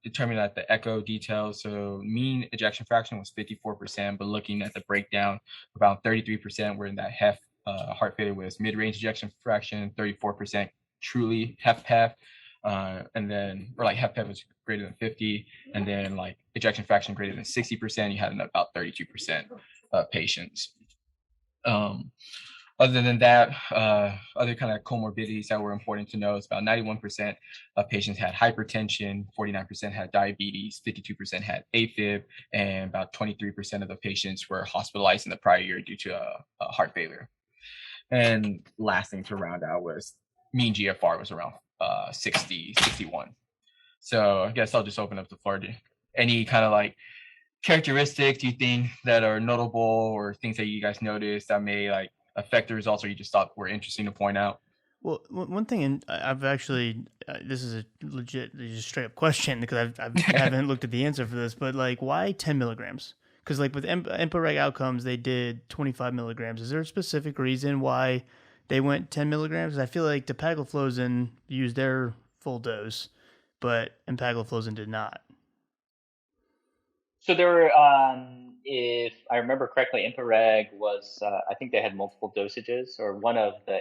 Determined at the echo details. So mean ejection fraction was 54%, but looking at the breakdown, around 33% were in that Heff heart failure with mid-range ejection fraction, 34% truly HFpEF, and then or like HFpEF was greater than 50, and then like ejection fraction greater than 60%, you had about 32% patients. Other than that, other kind of comorbidities that were important to know is about 91% of patients had hypertension, 49% had diabetes, 52% had AFib, and about 23% of the patients were hospitalized in the prior year due to a heart failure. And last thing to round out was mean GFR was around 61. So I guess I'll just open up the floor to any kind of like characteristics you think that are notable, or things that you guys noticed that may like affect the results, or you just thought were interesting to point out. Well, one thing, and I've actually, this is a legit, just straight up question, because I haven't looked at the answer for this, but like, why 10 milligrams? Because like with EMPA-REG outcomes, they did 25 milligrams. Is there a specific reason why they went 10 milligrams? I feel like dapagliflozin used their full dose, but empagliflozin did not. So there were, if I remember correctly, EMPA-REG was, I think they had multiple dosages, or one of the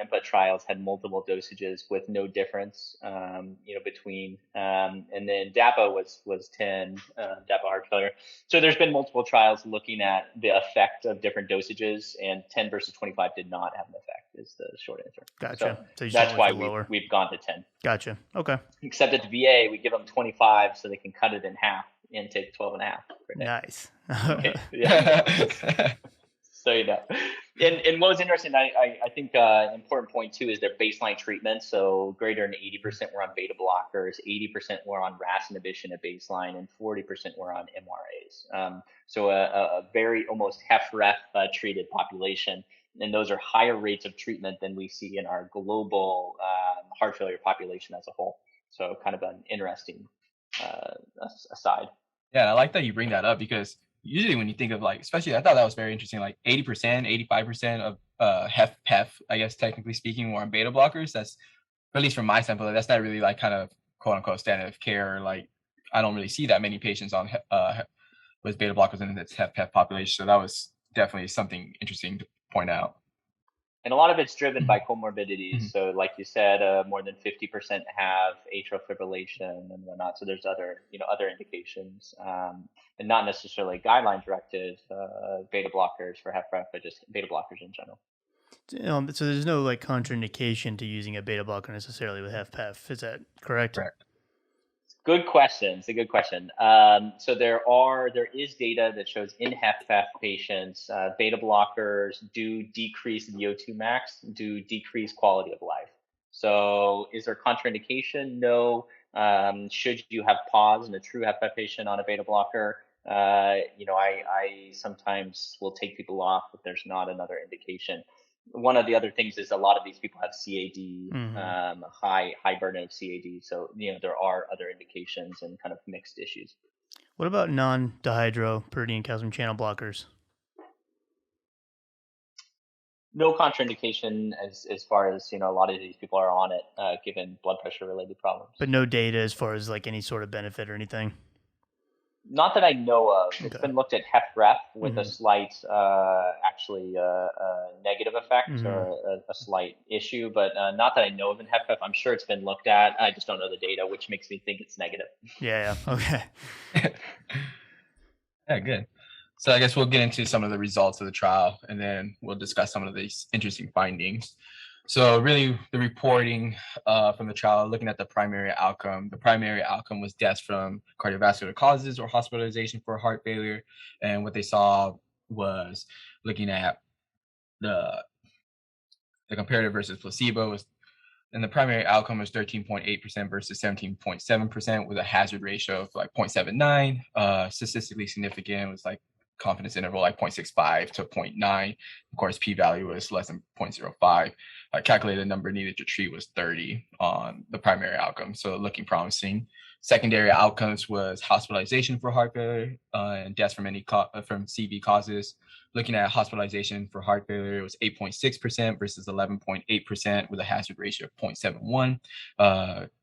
EMPA trials had multiple dosages with no difference, between, and then DAPA was 10, DAPA heart failure. So there's been multiple trials looking at the effect of different dosages, and 10 versus 25 did not have an effect, is the short answer. Gotcha. So that's why we've gone to 10. Gotcha. Okay. Except at the VA, we give them 25 so they can cut it in half and take 12 and a half per day. Nice. Okay. Yeah. So, and what was interesting, I think an important point too is their baseline treatment. So greater than 80% were on beta blockers, 80% were on RAS inhibition at baseline, and 40% were on MRAs. So a very almost HFrEF treated population. And those are higher rates of treatment than we see in our global heart failure population as a whole. So kind of an interesting aside. Yeah, I like that you bring that up, because usually when you think of like, especially I thought that was very interesting, like 80%, 85% of HFpEF, I guess technically speaking, were on beta blockers. That's, at least from my sample, that's not really like kind of quote unquote standard of care. Like I don't really see that many patients on with beta blockers in this HFpEF population. So that was definitely something interesting to point out. And a lot of it's driven by comorbidities. Mm-hmm. So like you said, more than 50% have atrial fibrillation and whatnot. So there's other indications, and not necessarily guideline directed beta blockers for HFrEF, but just beta blockers in general. So there's no like contraindication to using a beta blocker necessarily with HFpEF. Is that correct? Correct. Good question. It's a good question. So there is data that shows in HFpEF patients, beta blockers do decrease the O2 max, do decrease quality of life. So is there contraindication? No. Should you have pause in a true HFpEF patient on a beta blocker? I sometimes will take people off if there's not another indication. One of the other things is a lot of these people have CAD, mm-hmm. High burden of CAD. So, there are other indications and kind of mixed issues. What about non-dihydropyridine calcium channel blockers? No contraindication as far as, a lot of these people are on it, given blood pressure related problems. But no data as far as like any sort of benefit or anything? Not that I know of. Okay. It's been looked at HFrEF with mm-hmm. a slight, negative effect mm-hmm. or a slight issue, but not that I know of in HFrEF. I'm sure it's been looked at. I just don't know the data, which makes me think it's negative. Yeah. Okay. Yeah, good. So I guess we'll get into some of the results of the trial, and then we'll discuss some of these interesting findings. So really the reporting from the trial, looking at the primary outcome was deaths from cardiovascular causes or hospitalization for heart failure. And what they saw was looking at the comparative versus placebo, and the primary outcome was 13.8% versus 17.7% with a hazard ratio of like 0.79. Statistically significant was like confidence interval like 0.65 to 0.9. Of course, p-value was less than 0.05. Calculated number needed to treat was 30 on the primary outcome, so looking promising. Secondary outcomes was hospitalization for heart failure and deaths from from CV causes. Looking at hospitalization for heart failure, it was 8.6% versus 11.8% with a hazard ratio of 0.71.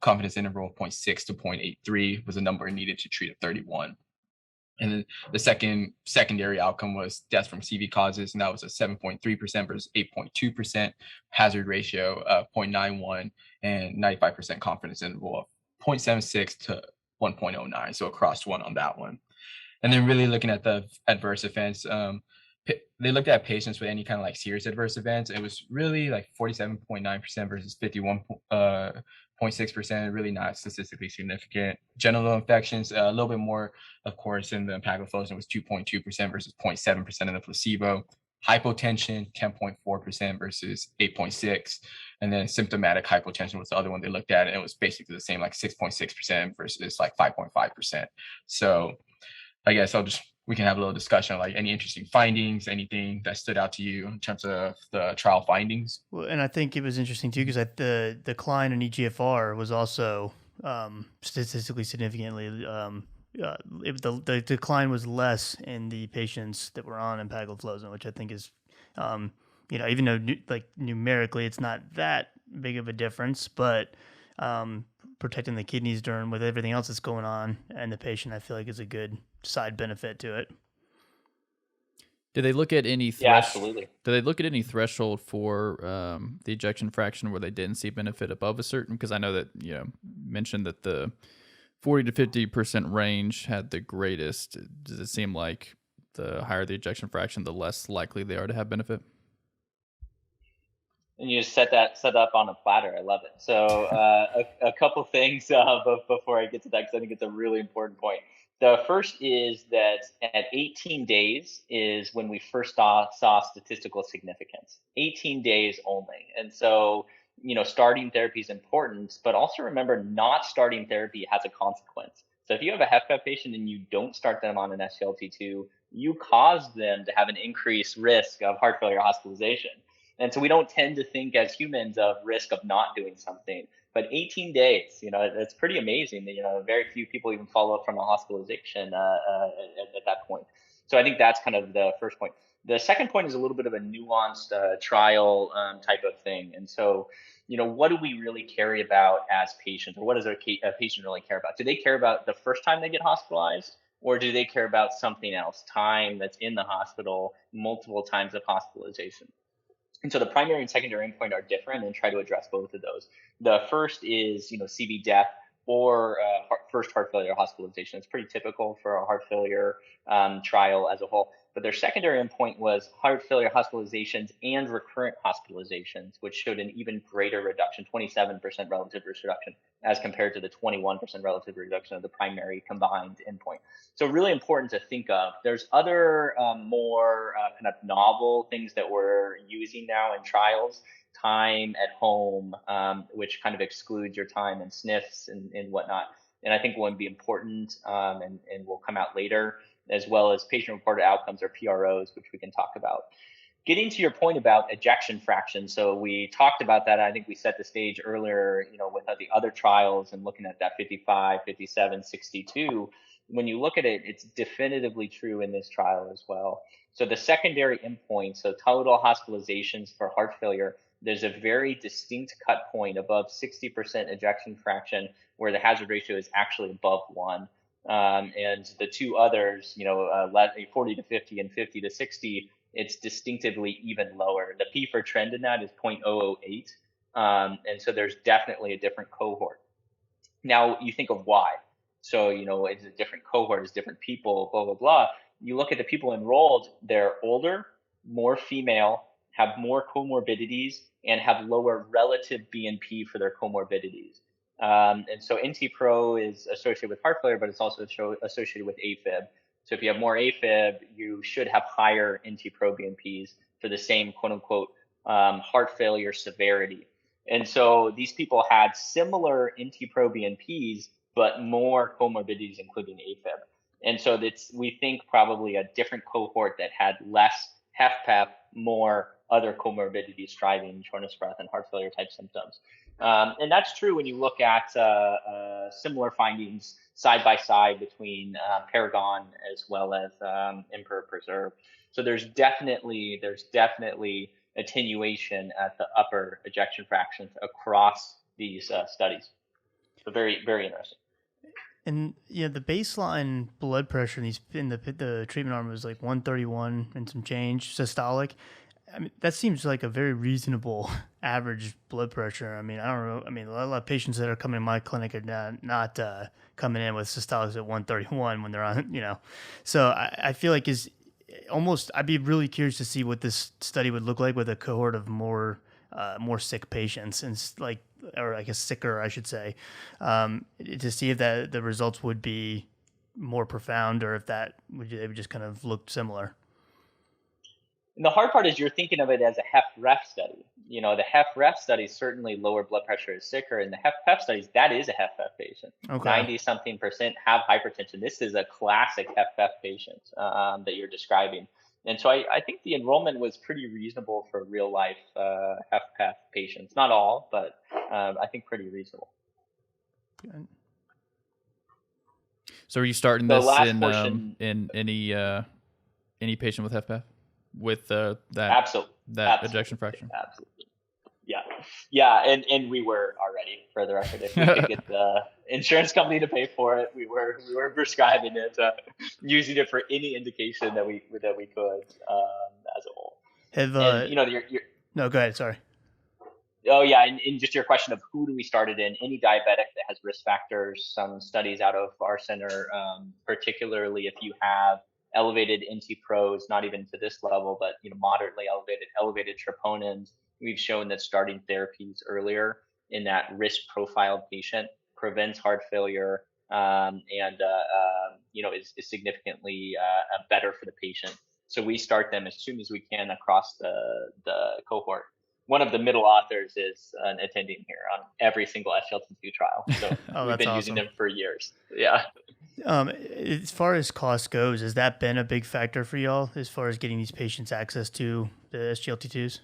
Confidence interval of 0.6 to 0.83 was the number needed to treat at 31. And then the secondary outcome was deaths from CV causes, and that was a 7.3% versus 8.2%, hazard ratio of 0.91, and 95% confidence interval of 0.76 to 1.09. So across one on that one. And then really looking at the adverse events, they looked at patients with any kind of like serious adverse events. It was really like 47.9% versus 51.6%, really not statistically significant. Genital infections, a little bit more, of course, in the empagliflozin was 2.2% versus 0.7% in the placebo. Hypotension, 10.4% versus 8.6%. And then symptomatic hypotension was the other one they looked at, and it was basically the same, like 6.6% versus like 5.5%. So I guess we can have a little discussion on like any interesting findings, anything that stood out to you in terms of the trial findings. Well, and I think it was interesting too because the decline in EGFR was also statistically significantly. The decline was less in the patients that were on empagliflozin, which I think is, even though numerically it's not that big of a difference, but protecting the kidneys during with everything else that's going on and the patient, I feel like is a good side benefit to it. Did they look at any absolutely. Did they look at any threshold for the ejection fraction where they didn't see benefit above a certain? Because I know that mentioned that the 40 to 50% range had the greatest. Does it seem like the higher the ejection fraction, the less likely they are to have benefit? And you just set up on a platter. I love it. So a couple things before I get to that, because I think it's a really important point. The first is that at 18 days is when we first saw statistical significance. 18 days only. And so, starting therapy is important, but also remember not starting therapy has a consequence. So if you have a HFpEF patient and you don't start them on an SGLT2, you cause them to have an increased risk of heart failure hospitalization. And so we don't tend to think as humans of risk of not doing something. But 18 days, it's pretty amazing that, very few people even follow up from a hospitalization at that point. So I think that's kind of the first point. The second point is a little bit of a nuanced trial type of thing. And so, what do we really care about as patients, or what does a patient really care about? Do they care about the first time they get hospitalized, or do they care about something else, time that's in the hospital, multiple times of hospitalization? And so the primary and secondary endpoint are different, and try to address both of those. The first is, CV death or first heart failure hospitalization. It's pretty typical for a heart failure trial as a whole. But their secondary endpoint was heart failure hospitalizations and recurrent hospitalizations, which showed an even greater reduction, 27% relative risk reduction, as compared to the 21% relative reduction of the primary combined endpoint. So really important to think of. There's other more kind of novel things that we're using now in trials. Time at home, which kind of excludes your time in SNFs and whatnot. And I think will be important and will come out later, as well as patient-reported outcomes, or PROs, which we can talk about. Getting to your point about ejection fraction, so we talked about that. I think we set the stage earlier, with the other trials and looking at that 55, 57, 62. When you look at it, it's definitively true in this trial as well. So the secondary endpoint, so total hospitalizations for heart failure, there's a very distinct cut point above 60% ejection fraction where the hazard ratio is actually above 1. And the two others, 40 to 50 and 50 to 60, it's distinctively even lower. The P for trend in that is 0.008. And so there's definitely a different cohort. Now you think of why. So, it's a different cohort, it's different people, blah, blah, blah. You look at the people enrolled, they're older, more female, have more comorbidities and have lower relative BNP for their comorbidities. And so NT-pro is associated with heart failure, but it's also associated with AFib. So if you have more AFib, you should have higher NT-pro BNPs for the same quote unquote heart failure severity. And so these people had similar NT-pro BNPs, but more comorbidities, including AFib. And so we think probably a different cohort that had less HFpEF, more other comorbidities driving shortness of breath and heart failure type symptoms. And that's true when you look at similar findings side by side between PARAGON as well as Emperor Preserve. So there's definitely attenuation at the upper ejection fractions across these studies. So very, very interesting. And yeah, the baseline blood pressure in the treatment arm was like 131 and some change systolic. I mean, that seems like a very reasonable average blood pressure. I mean, I don't know. I mean, a lot of patients that are coming in my clinic are not coming in with systolics at 131 when they're on, So I feel like I'd be really curious to see what this study would look like with a cohort of more sick patients or I guess sicker, I should say, to see if the results would be more profound or if they would just kind of look similar. And the hard part is you're thinking of it as a Heff Ref study. The Heff Ref study certainly lower blood pressure is sicker, and the HFpEF studies, that is a HFpEF patient. Okay. 90-something% have hypertension. This is a classic HFpEF patient that you're describing. And so I think the enrollment was pretty reasonable for real life HFpEF patients. Not all, but I think pretty reasonable. Good. So are you starting this in any patient with HFpEF with that Absolutely. ejection fraction? Absolutely. Yeah. And we were already, for the record, if we could get the insurance company to pay for it, we were prescribing it, using it for any indication that we could as a whole. No, go ahead. Sorry. Oh yeah, and just your question of who do we start it in? Any diabetic that has risk factors. Some studies out of our center, particularly if you have elevated NT-pros, not even to this level, but moderately elevated troponins. We've shown that starting therapies earlier in that risk profile patient prevents heart failure and is significantly better for the patient. So we start them as soon as we can across the cohort. One of the middle authors is an attending here on every single SGLT2 trial. So we've been using them for years. Yeah. As far as cost goes, has that been a big factor for y'all as far as getting these patients access to the SGLT2s?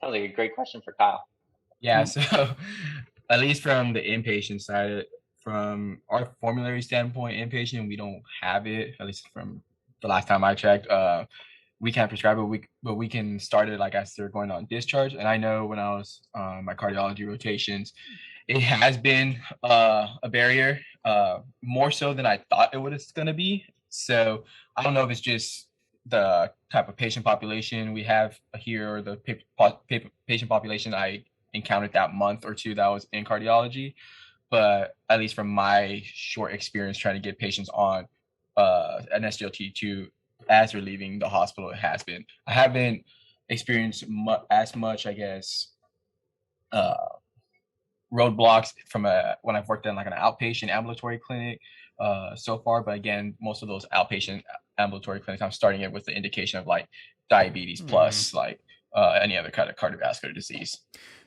Sounds like a great question for Kyle. Yeah, so at least from the inpatient side, from our formulary standpoint, inpatient, we don't have it, at least from the last time I checked. We can't prescribe it, but we can start it like as they're going on discharge. And I know when I was my cardiology rotations, it has been a barrier, more so than I thought it was going to be. So I don't know if it's just the type of patient population we have here or the patient population I encountered that month or two that was in cardiology. But at least from my short experience trying to get patients on an SGLT2 as they're leaving the hospital, it has been. I haven't experienced as much, I guess, roadblocks from when I've worked in like an outpatient ambulatory clinic so far. But again, most of those outpatient ambulatory clinics, I'm starting it with the indication of like diabetes plus like any other kind of cardiovascular disease.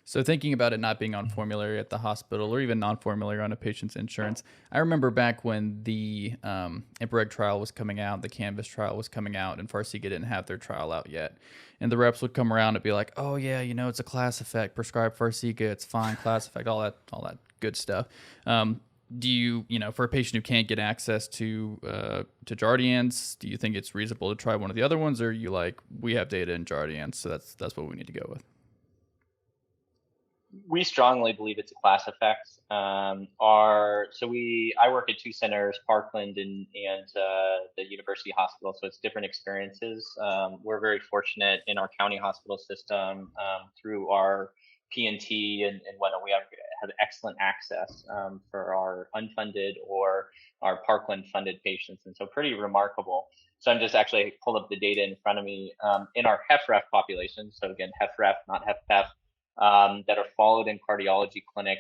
So thinking about it not being on formulary at the hospital or even non-formulary on a patient's insurance, I remember back when the HFrEF trial was coming out, the Canvas trial was coming out, and Farxiga didn't have their trial out yet. And the reps would come around and be like, oh yeah, it's a class effect, prescribe Farxiga, it's fine, class effect, all that good stuff. Do you, for a patient who can't get access to Jardiance, do you think it's reasonable to try one of the other ones, or are you like, we have data in Jardiance, so that's what we need to go with? We strongly believe it's a class effect. I work at two centers, Parkland and the University Hospital, so it's different experiences. We're very fortunate in our county hospital system through our P&T and whatnot. We have excellent access for our unfunded or our Parkland funded patients, and so pretty remarkable. So I'm just actually pulled up the data in front of me. In our HFrEF population, so again, HFrEF, not HFpEF, that are followed in cardiology clinic,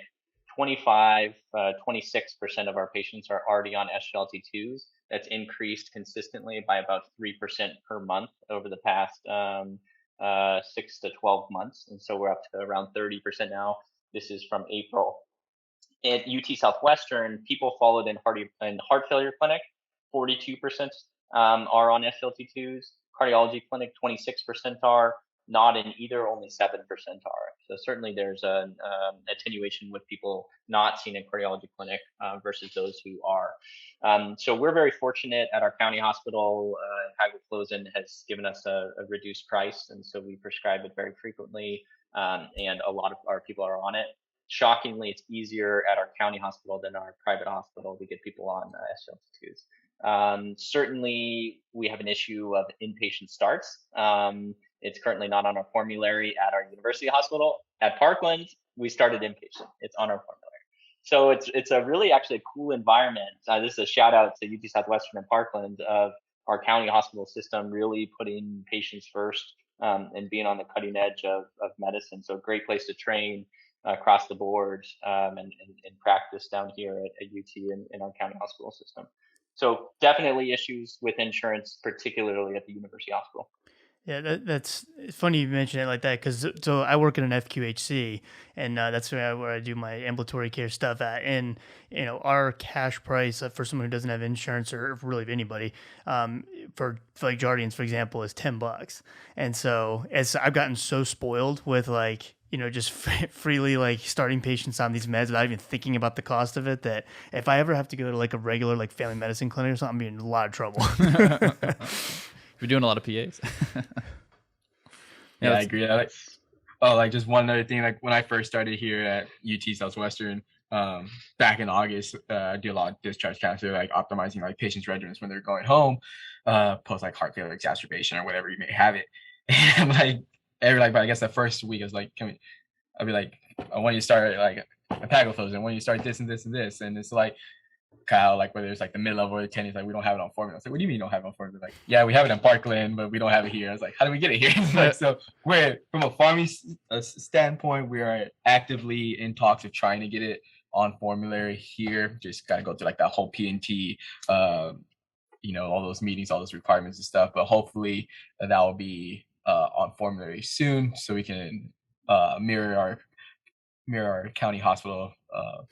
26% of our patients are already on SGLT2s. That's increased consistently by about 3% per month over the past 6 to 12 months. And so we're up to around 30% now. This is from April. At UT Southwestern, people followed in heart failure clinic, 42% are on SGLT2s. Cardiology clinic, 26% are. Not in either, only 7% are. So certainly there's an attenuation with people not seen in cardiology clinic versus those who are. So we're very fortunate at our county hospital. Hypoclosan has given us a reduced price, and so we prescribe it very frequently, and a lot of our people are on it. Shockingly, it's easier at our county hospital than our private hospital to get people on SGLT2s. Certainly, we have an issue of inpatient starts. It's currently not on our formulary at our university hospital. At Parkland, we started inpatient. It's on our formulary. So it's a really actually a cool environment. This is a shout out to UT Southwestern and Parkland of our county hospital system really putting patients first and being on the cutting edge of medicine. So a great place to train across the board and practice down here at UT in our county hospital system. So definitely issues with insurance, particularly at the university hospital. Yeah, that's funny you mention it like that because so I work in an FQHC and that's where I do my ambulatory care stuff at. And our cash price for someone who doesn't have insurance or really anybody for like Jardians, for example, is $10. And so as I've gotten so spoiled with just freely like starting patients on these meds without even thinking about the cost of it, that if I ever have to go to like a regular like family medicine clinic or something, I'm in a lot of trouble. We're doing a lot of PAs. Yeah, I agree. Just one other thing, like when I first started here at UT Southwestern, back in August, I do a lot of discharge counseling, like optimizing like patients' regimens when they're going home, post like heart failure exacerbation or whatever you may have it. And but I guess the first week I was like, I'll be like, when you start like pathophysiology, when you start this and this and this, and it's like Kyle, like whether it's like the mid-level or the 10, he's like, we don't have it on formula. I was like, what do you mean you don't have it on formula? Like, yeah, we have it in Parkland, but we don't have it here. I was like, how do we get it here? Like, so we're from a PharmD standpoint, we are actively in talks of trying to get it on formulary here. Just gotta go through like that whole P&T, all those meetings, all those requirements and stuff. But hopefully that will be on formulary soon, so we can mirror our county hospital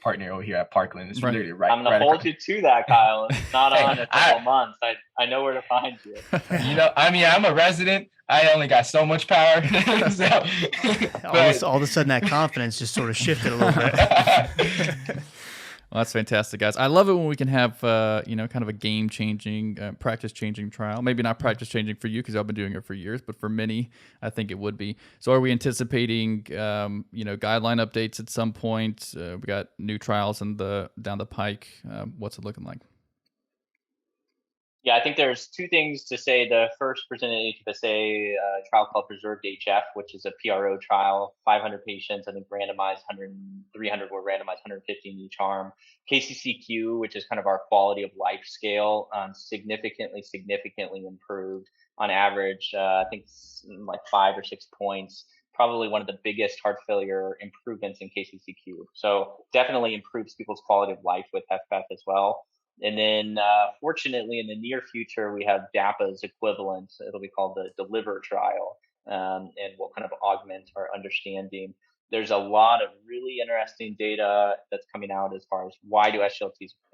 partner over here at Parkland. It's right. I'm gonna hold you to that, Kyle. It's not on in a couple months. I know where to find you. I'm a resident. I only got so much power. All of a sudden, that confidence just sort of shifted a little bit. Well, that's fantastic, guys. I love it when we can have, kind of a game-changing, practice-changing trial. Maybe not practice-changing for you because I've been doing it for years, but for many, I think it would be. So are we anticipating, guideline updates at some point? We got new trials down the pike. What's it looking like? Yeah, I think there's two things to say. The first presented at HFSA trial called Preserved HF, which is a PRO trial, 500 patients, I think randomized 300 were randomized, 150 in each arm. KCCQ, which is kind of our quality of life scale, significantly improved on average. I think like 5 or 6 points. Probably one of the biggest heart failure improvements in KCCQ. So definitely improves people's quality of life with HFpEF as well. And then, fortunately, in the near future, we have DAPA's equivalent. It'll be called the DELIVER trial, and will kind of augment our understanding. There's a lot of really interesting data that's coming out as far as why do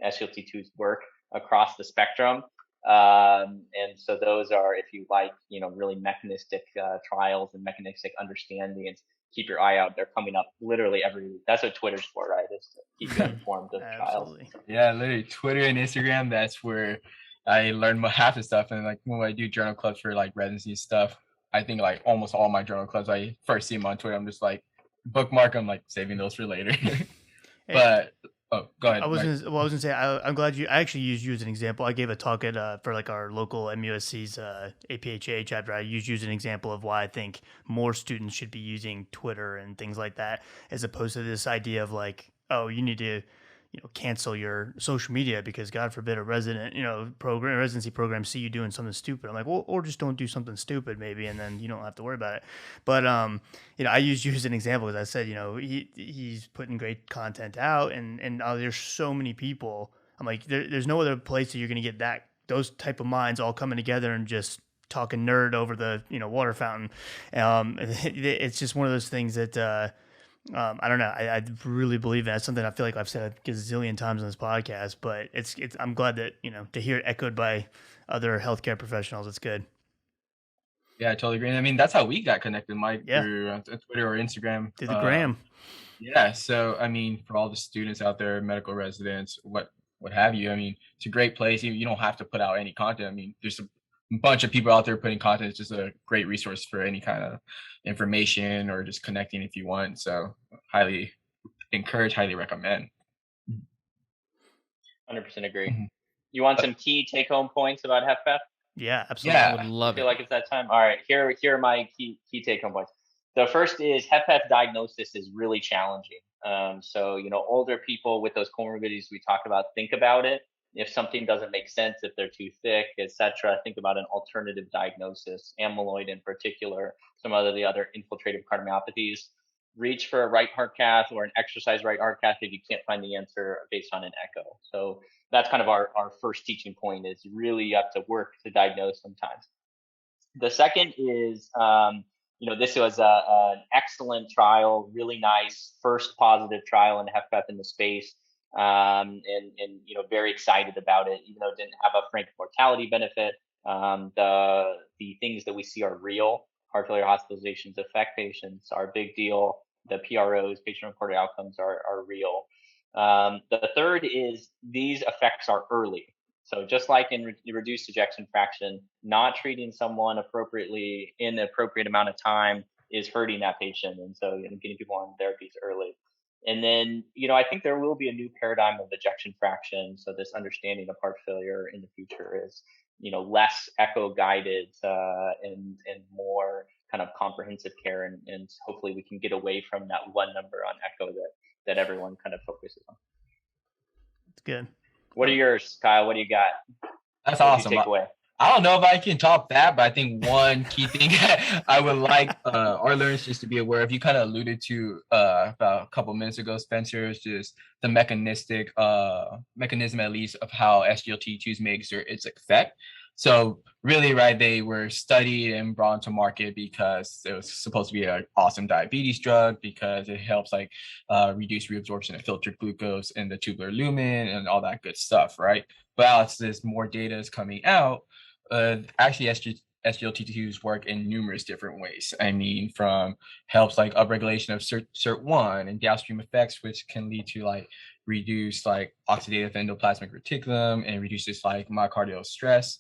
SGLT2s work across the spectrum. And so those are, if you like, really mechanistic trials and mechanistic understandings. Keep your eye out. They're coming up literally every week. That's what Twitter's for, right? Is to keep you informed of trials. Yeah, literally Twitter and Instagram. That's where I learn half the stuff. And like when I do journal clubs for like residency stuff, I think like almost all my journal clubs, I first see them on Twitter. I'm just like bookmark. I'm like saving those for later. But go ahead. I was gonna say I'm glad I actually used you as an example. I gave a talk at for like our local MUSC's APHA chapter. I used you as an example of why I think more students should be using Twitter and things like that, as opposed to this idea of like, oh, you need to cancel your social media because God forbid a residency program see you doing something stupid. I'm like, well, or just don't do something stupid maybe, and then you don't have to worry about it. But I used you as an example because I said, he's putting great content out, and there's so many people. I'm like, there's no other place that you're going to get those type of minds all coming together and just talking nerd over the water fountain. It's just one of those things that. I don't know. I really believe that. It's something I feel like I've said a gazillion times on this podcast, but it's. I'm glad that to hear it echoed by other healthcare professionals. It's good. Yeah, I totally agree. I mean, that's how we got connected, Mike, through Twitter or Instagram. Through the gram. Yeah. So I mean, for all the students out there, medical residents, what have you? I mean, it's a great place. You don't have to put out any content. I mean, there's a bunch of people out there putting content. It's just a great resource for any kind of information or just connecting if you want. So highly encourage, highly recommend. 100% agree. Mm-hmm. You want some key take-home points about HFpEF? Yeah, absolutely. I would love it. I feel like it's that time. All right, here are my key take-home points. The first is HFpEF diagnosis is really challenging. So older people with those comorbidities we talked about, think about it. If something doesn't make sense, if they're too thick, etc., think about an alternative diagnosis, amyloid in particular, some of the other infiltrative cardiomyopathies. Reach for a right heart cath or an exercise right heart cath if you can't find the answer based on an echo. So that's kind of our first teaching point, is really you have to work to diagnose sometimes. The second is, this was an excellent trial, really nice first positive trial in HFpEF in the space. And very excited about it, even though it didn't have a frank mortality benefit. The things that we see are real. Heart failure hospitalizations affect patients are a big deal. The PROs, patient-reported outcomes, are real. The third is these effects are early. So just like in reduced ejection fraction, not treating someone appropriately in the appropriate amount of time is hurting that patient. And so getting people on therapies early. And then, I think there will be a new paradigm of ejection fraction. So this understanding of heart failure in the future is, less echo guided and more kind of comprehensive care. And hopefully we can get away from that one number on echo that everyone kind of focuses on. That's good. What are yours, Kyle? What do you got? That's awesome. Take away? I don't know if I can top that, but I think one key thing I would like our learners just to be aware of, you kind of alluded to about a couple minutes ago, Spencer, is just the mechanism at least of how SGLT2s may exert its effect. So really, right, they were studied and brought into market because it was supposed to be an awesome diabetes drug, because it helps reduce reabsorption of filtered glucose in the tubular lumen and all that good stuff, right? But as more data is coming out, actually SGLT2s work in numerous different ways. I mean, from helps upregulation of SIRT1 and downstream effects, which can lead to reduce oxidative endoplasmic reticulum and reduces myocardial stress.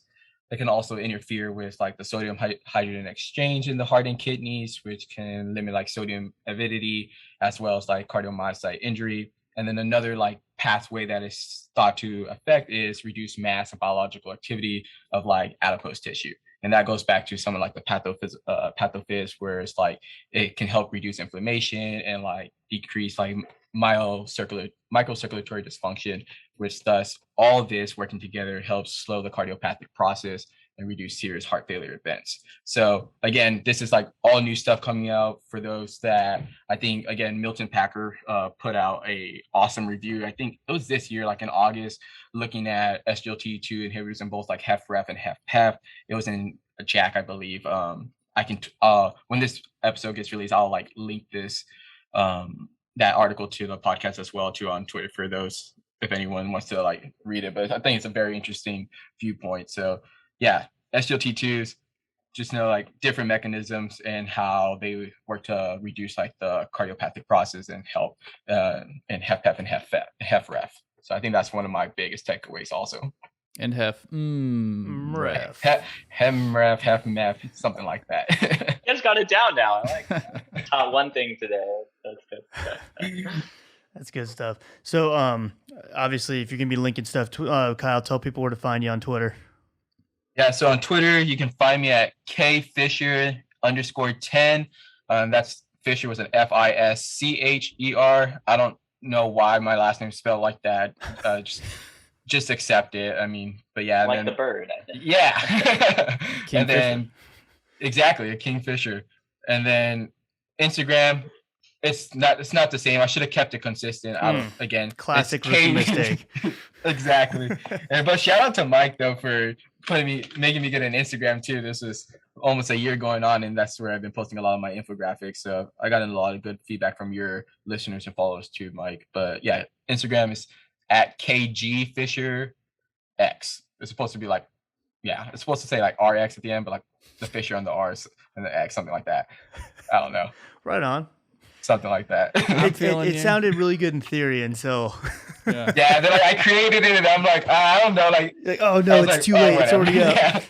That can also interfere with the sodium hydrogen exchange in the heart and kidneys, which can limit sodium avidity, as well as cardiomyocyte injury. And then another pathway that is thought to affect is reduced mass and biological activity of adipose tissue. And that goes back to something like the pathophys, where it's it can help reduce inflammation and decrease microcirculatory dysfunction, which thus all this working together helps slow the cardiopathic process and reduce serious heart failure events. So again, this is all new stuff coming out for those that I think, again, Milton Packer put out a awesome review. I think it was this year, in August, looking at SGLT2 inhibitors in both HFrEF and HFpEF. It was in a JACC, I believe. I can, when this episode gets released, I'll link this, that article to the podcast as well, too, on Twitter for those, if anyone wants to read it. But I think it's a very interesting viewpoint. So yeah, SGLT2s, just know different mechanisms and how they work to reduce the cardiopathic process and help in HFpEF and HFrEF. So I think that's one of my biggest takeaways also. And HFrEF. HFrEF, HFmEF, something like that. You just got it down now. I like taught one thing today. That's good. That's good stuff. So obviously, if you're going to be linking stuff, Kyle, tell people where to find you on Twitter. Yeah, so on Twitter, you can find me at kfischer_10. That's Fischer was an Fischer. I don't know why my last name's spelled like that. Just accept it. I mean, but yeah. Like then, the bird, I think. Yeah. King And then exactly a Kingfisher. And then Instagram, it's not the same. I should have kept it consistent. I don't again. Classic rookie mistake. Exactly. But shout out to Mike though for making me get an Instagram too. This was almost a year going on, and that's where I've been posting a lot of my infographics. So I got a lot of good feedback from your listeners and followers too, Mike. But yeah, Instagram is at KG Fisher X. It's supposed to be like, yeah, it's supposed to say like RX at the end, but like the Fisher on the R's and the X, something like that. I don't know. Right on. Something like that. It sounded really good in theory, and so yeah. Then like, I created it, and I'm like, I don't know, like oh no, it's too late. It's already up. Yeah.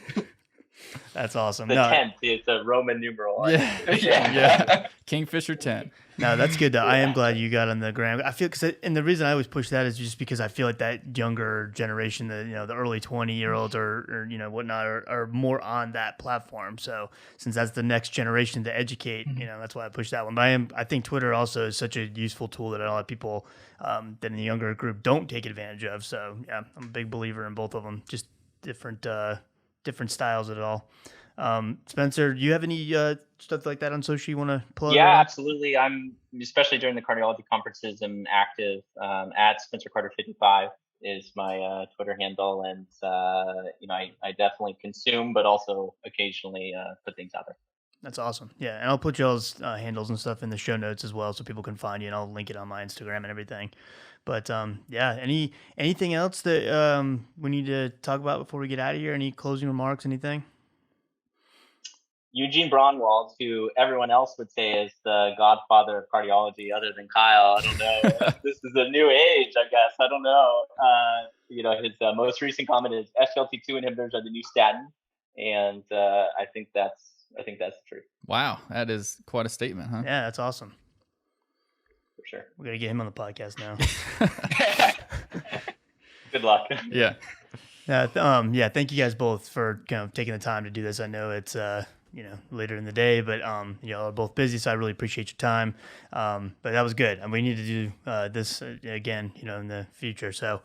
That's awesome. The 10th, it's a Roman numeral. Yeah. Kingfisher 10. No, that's good. I am glad you got on the gram. I feel and the reason I always push that is just because I feel like that younger generation, the early 20-year-olds or whatnot are more on that platform. So since that's the next generation to educate, that's why I push that one. But I think Twitter also is such a useful tool that a lot of people that in the younger group don't take advantage of. So yeah, I'm a big believer in both of them. Just different styles of it all. Spencer, do you have any stuff like that on social you want to plug? Yeah, absolutely. I'm, especially during the cardiology conferences, I'm active. At Spencer Carter 55 is my Twitter handle, and I definitely consume, but also occasionally put things out there. That's awesome. Yeah, and I'll put y'all's handles and stuff in the show notes as well, so people can find you, and I'll link it on my Instagram and everything. But yeah, anything else that we need to talk about before we get out of here? Any closing remarks? Anything? Eugene Braunwald, who everyone else would say is the godfather of cardiology other than Kyle. I don't know. This is a new age, I guess. I don't know. His most recent comment is SGLT2 inhibitors are the new statin. And I think that's the truth. Wow. That is quite a statement, huh? Yeah, that's awesome. For sure. We're going to get him on the podcast now. Good luck. Yeah. Yeah. Thank you guys both for taking the time to do this. I know it's later in the day, but y'all are both busy, so I really appreciate your time. But that was good, and we need to do this again, in the future. So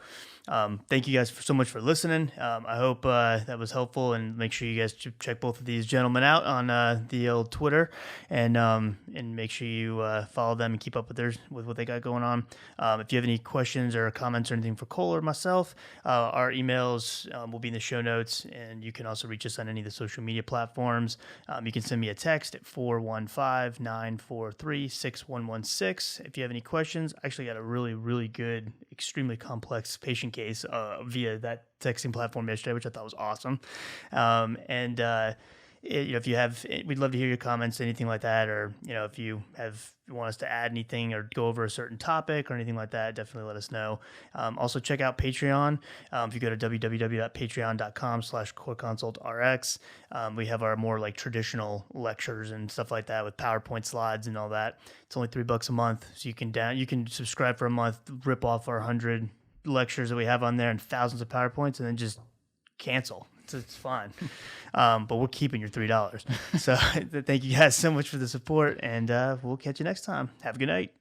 thank you guys so much for listening. I hope that was helpful, and make sure you guys check both of these gentlemen out on the old Twitter, and make sure you follow them and keep up with what they got going on. If you have any questions or comments or anything for Cole or myself, our emails will be in the show notes, and you can also reach us on any of the social media platforms. You can send me a text at 415-943-6116. If you have any questions, I actually got a really, really good, extremely complex patient case via that texting platform yesterday, which I thought was awesome. If you have, we'd love to hear your comments, anything like that, or if you want us to add anything or go over a certain topic or anything like that, definitely let us know. Also check out Patreon. If you go to www.patreon.com/coreconsultrx, we have our more like traditional lectures and stuff like that with PowerPoint slides and all that. It's only $3 a month, so you can subscribe for a month, rip off our 100 lectures that we have on there and thousands of PowerPoints, and then just cancel. It's fine. But we're keeping your $3. So thank you guys so much for the support, and we'll catch you next time. Have a good night.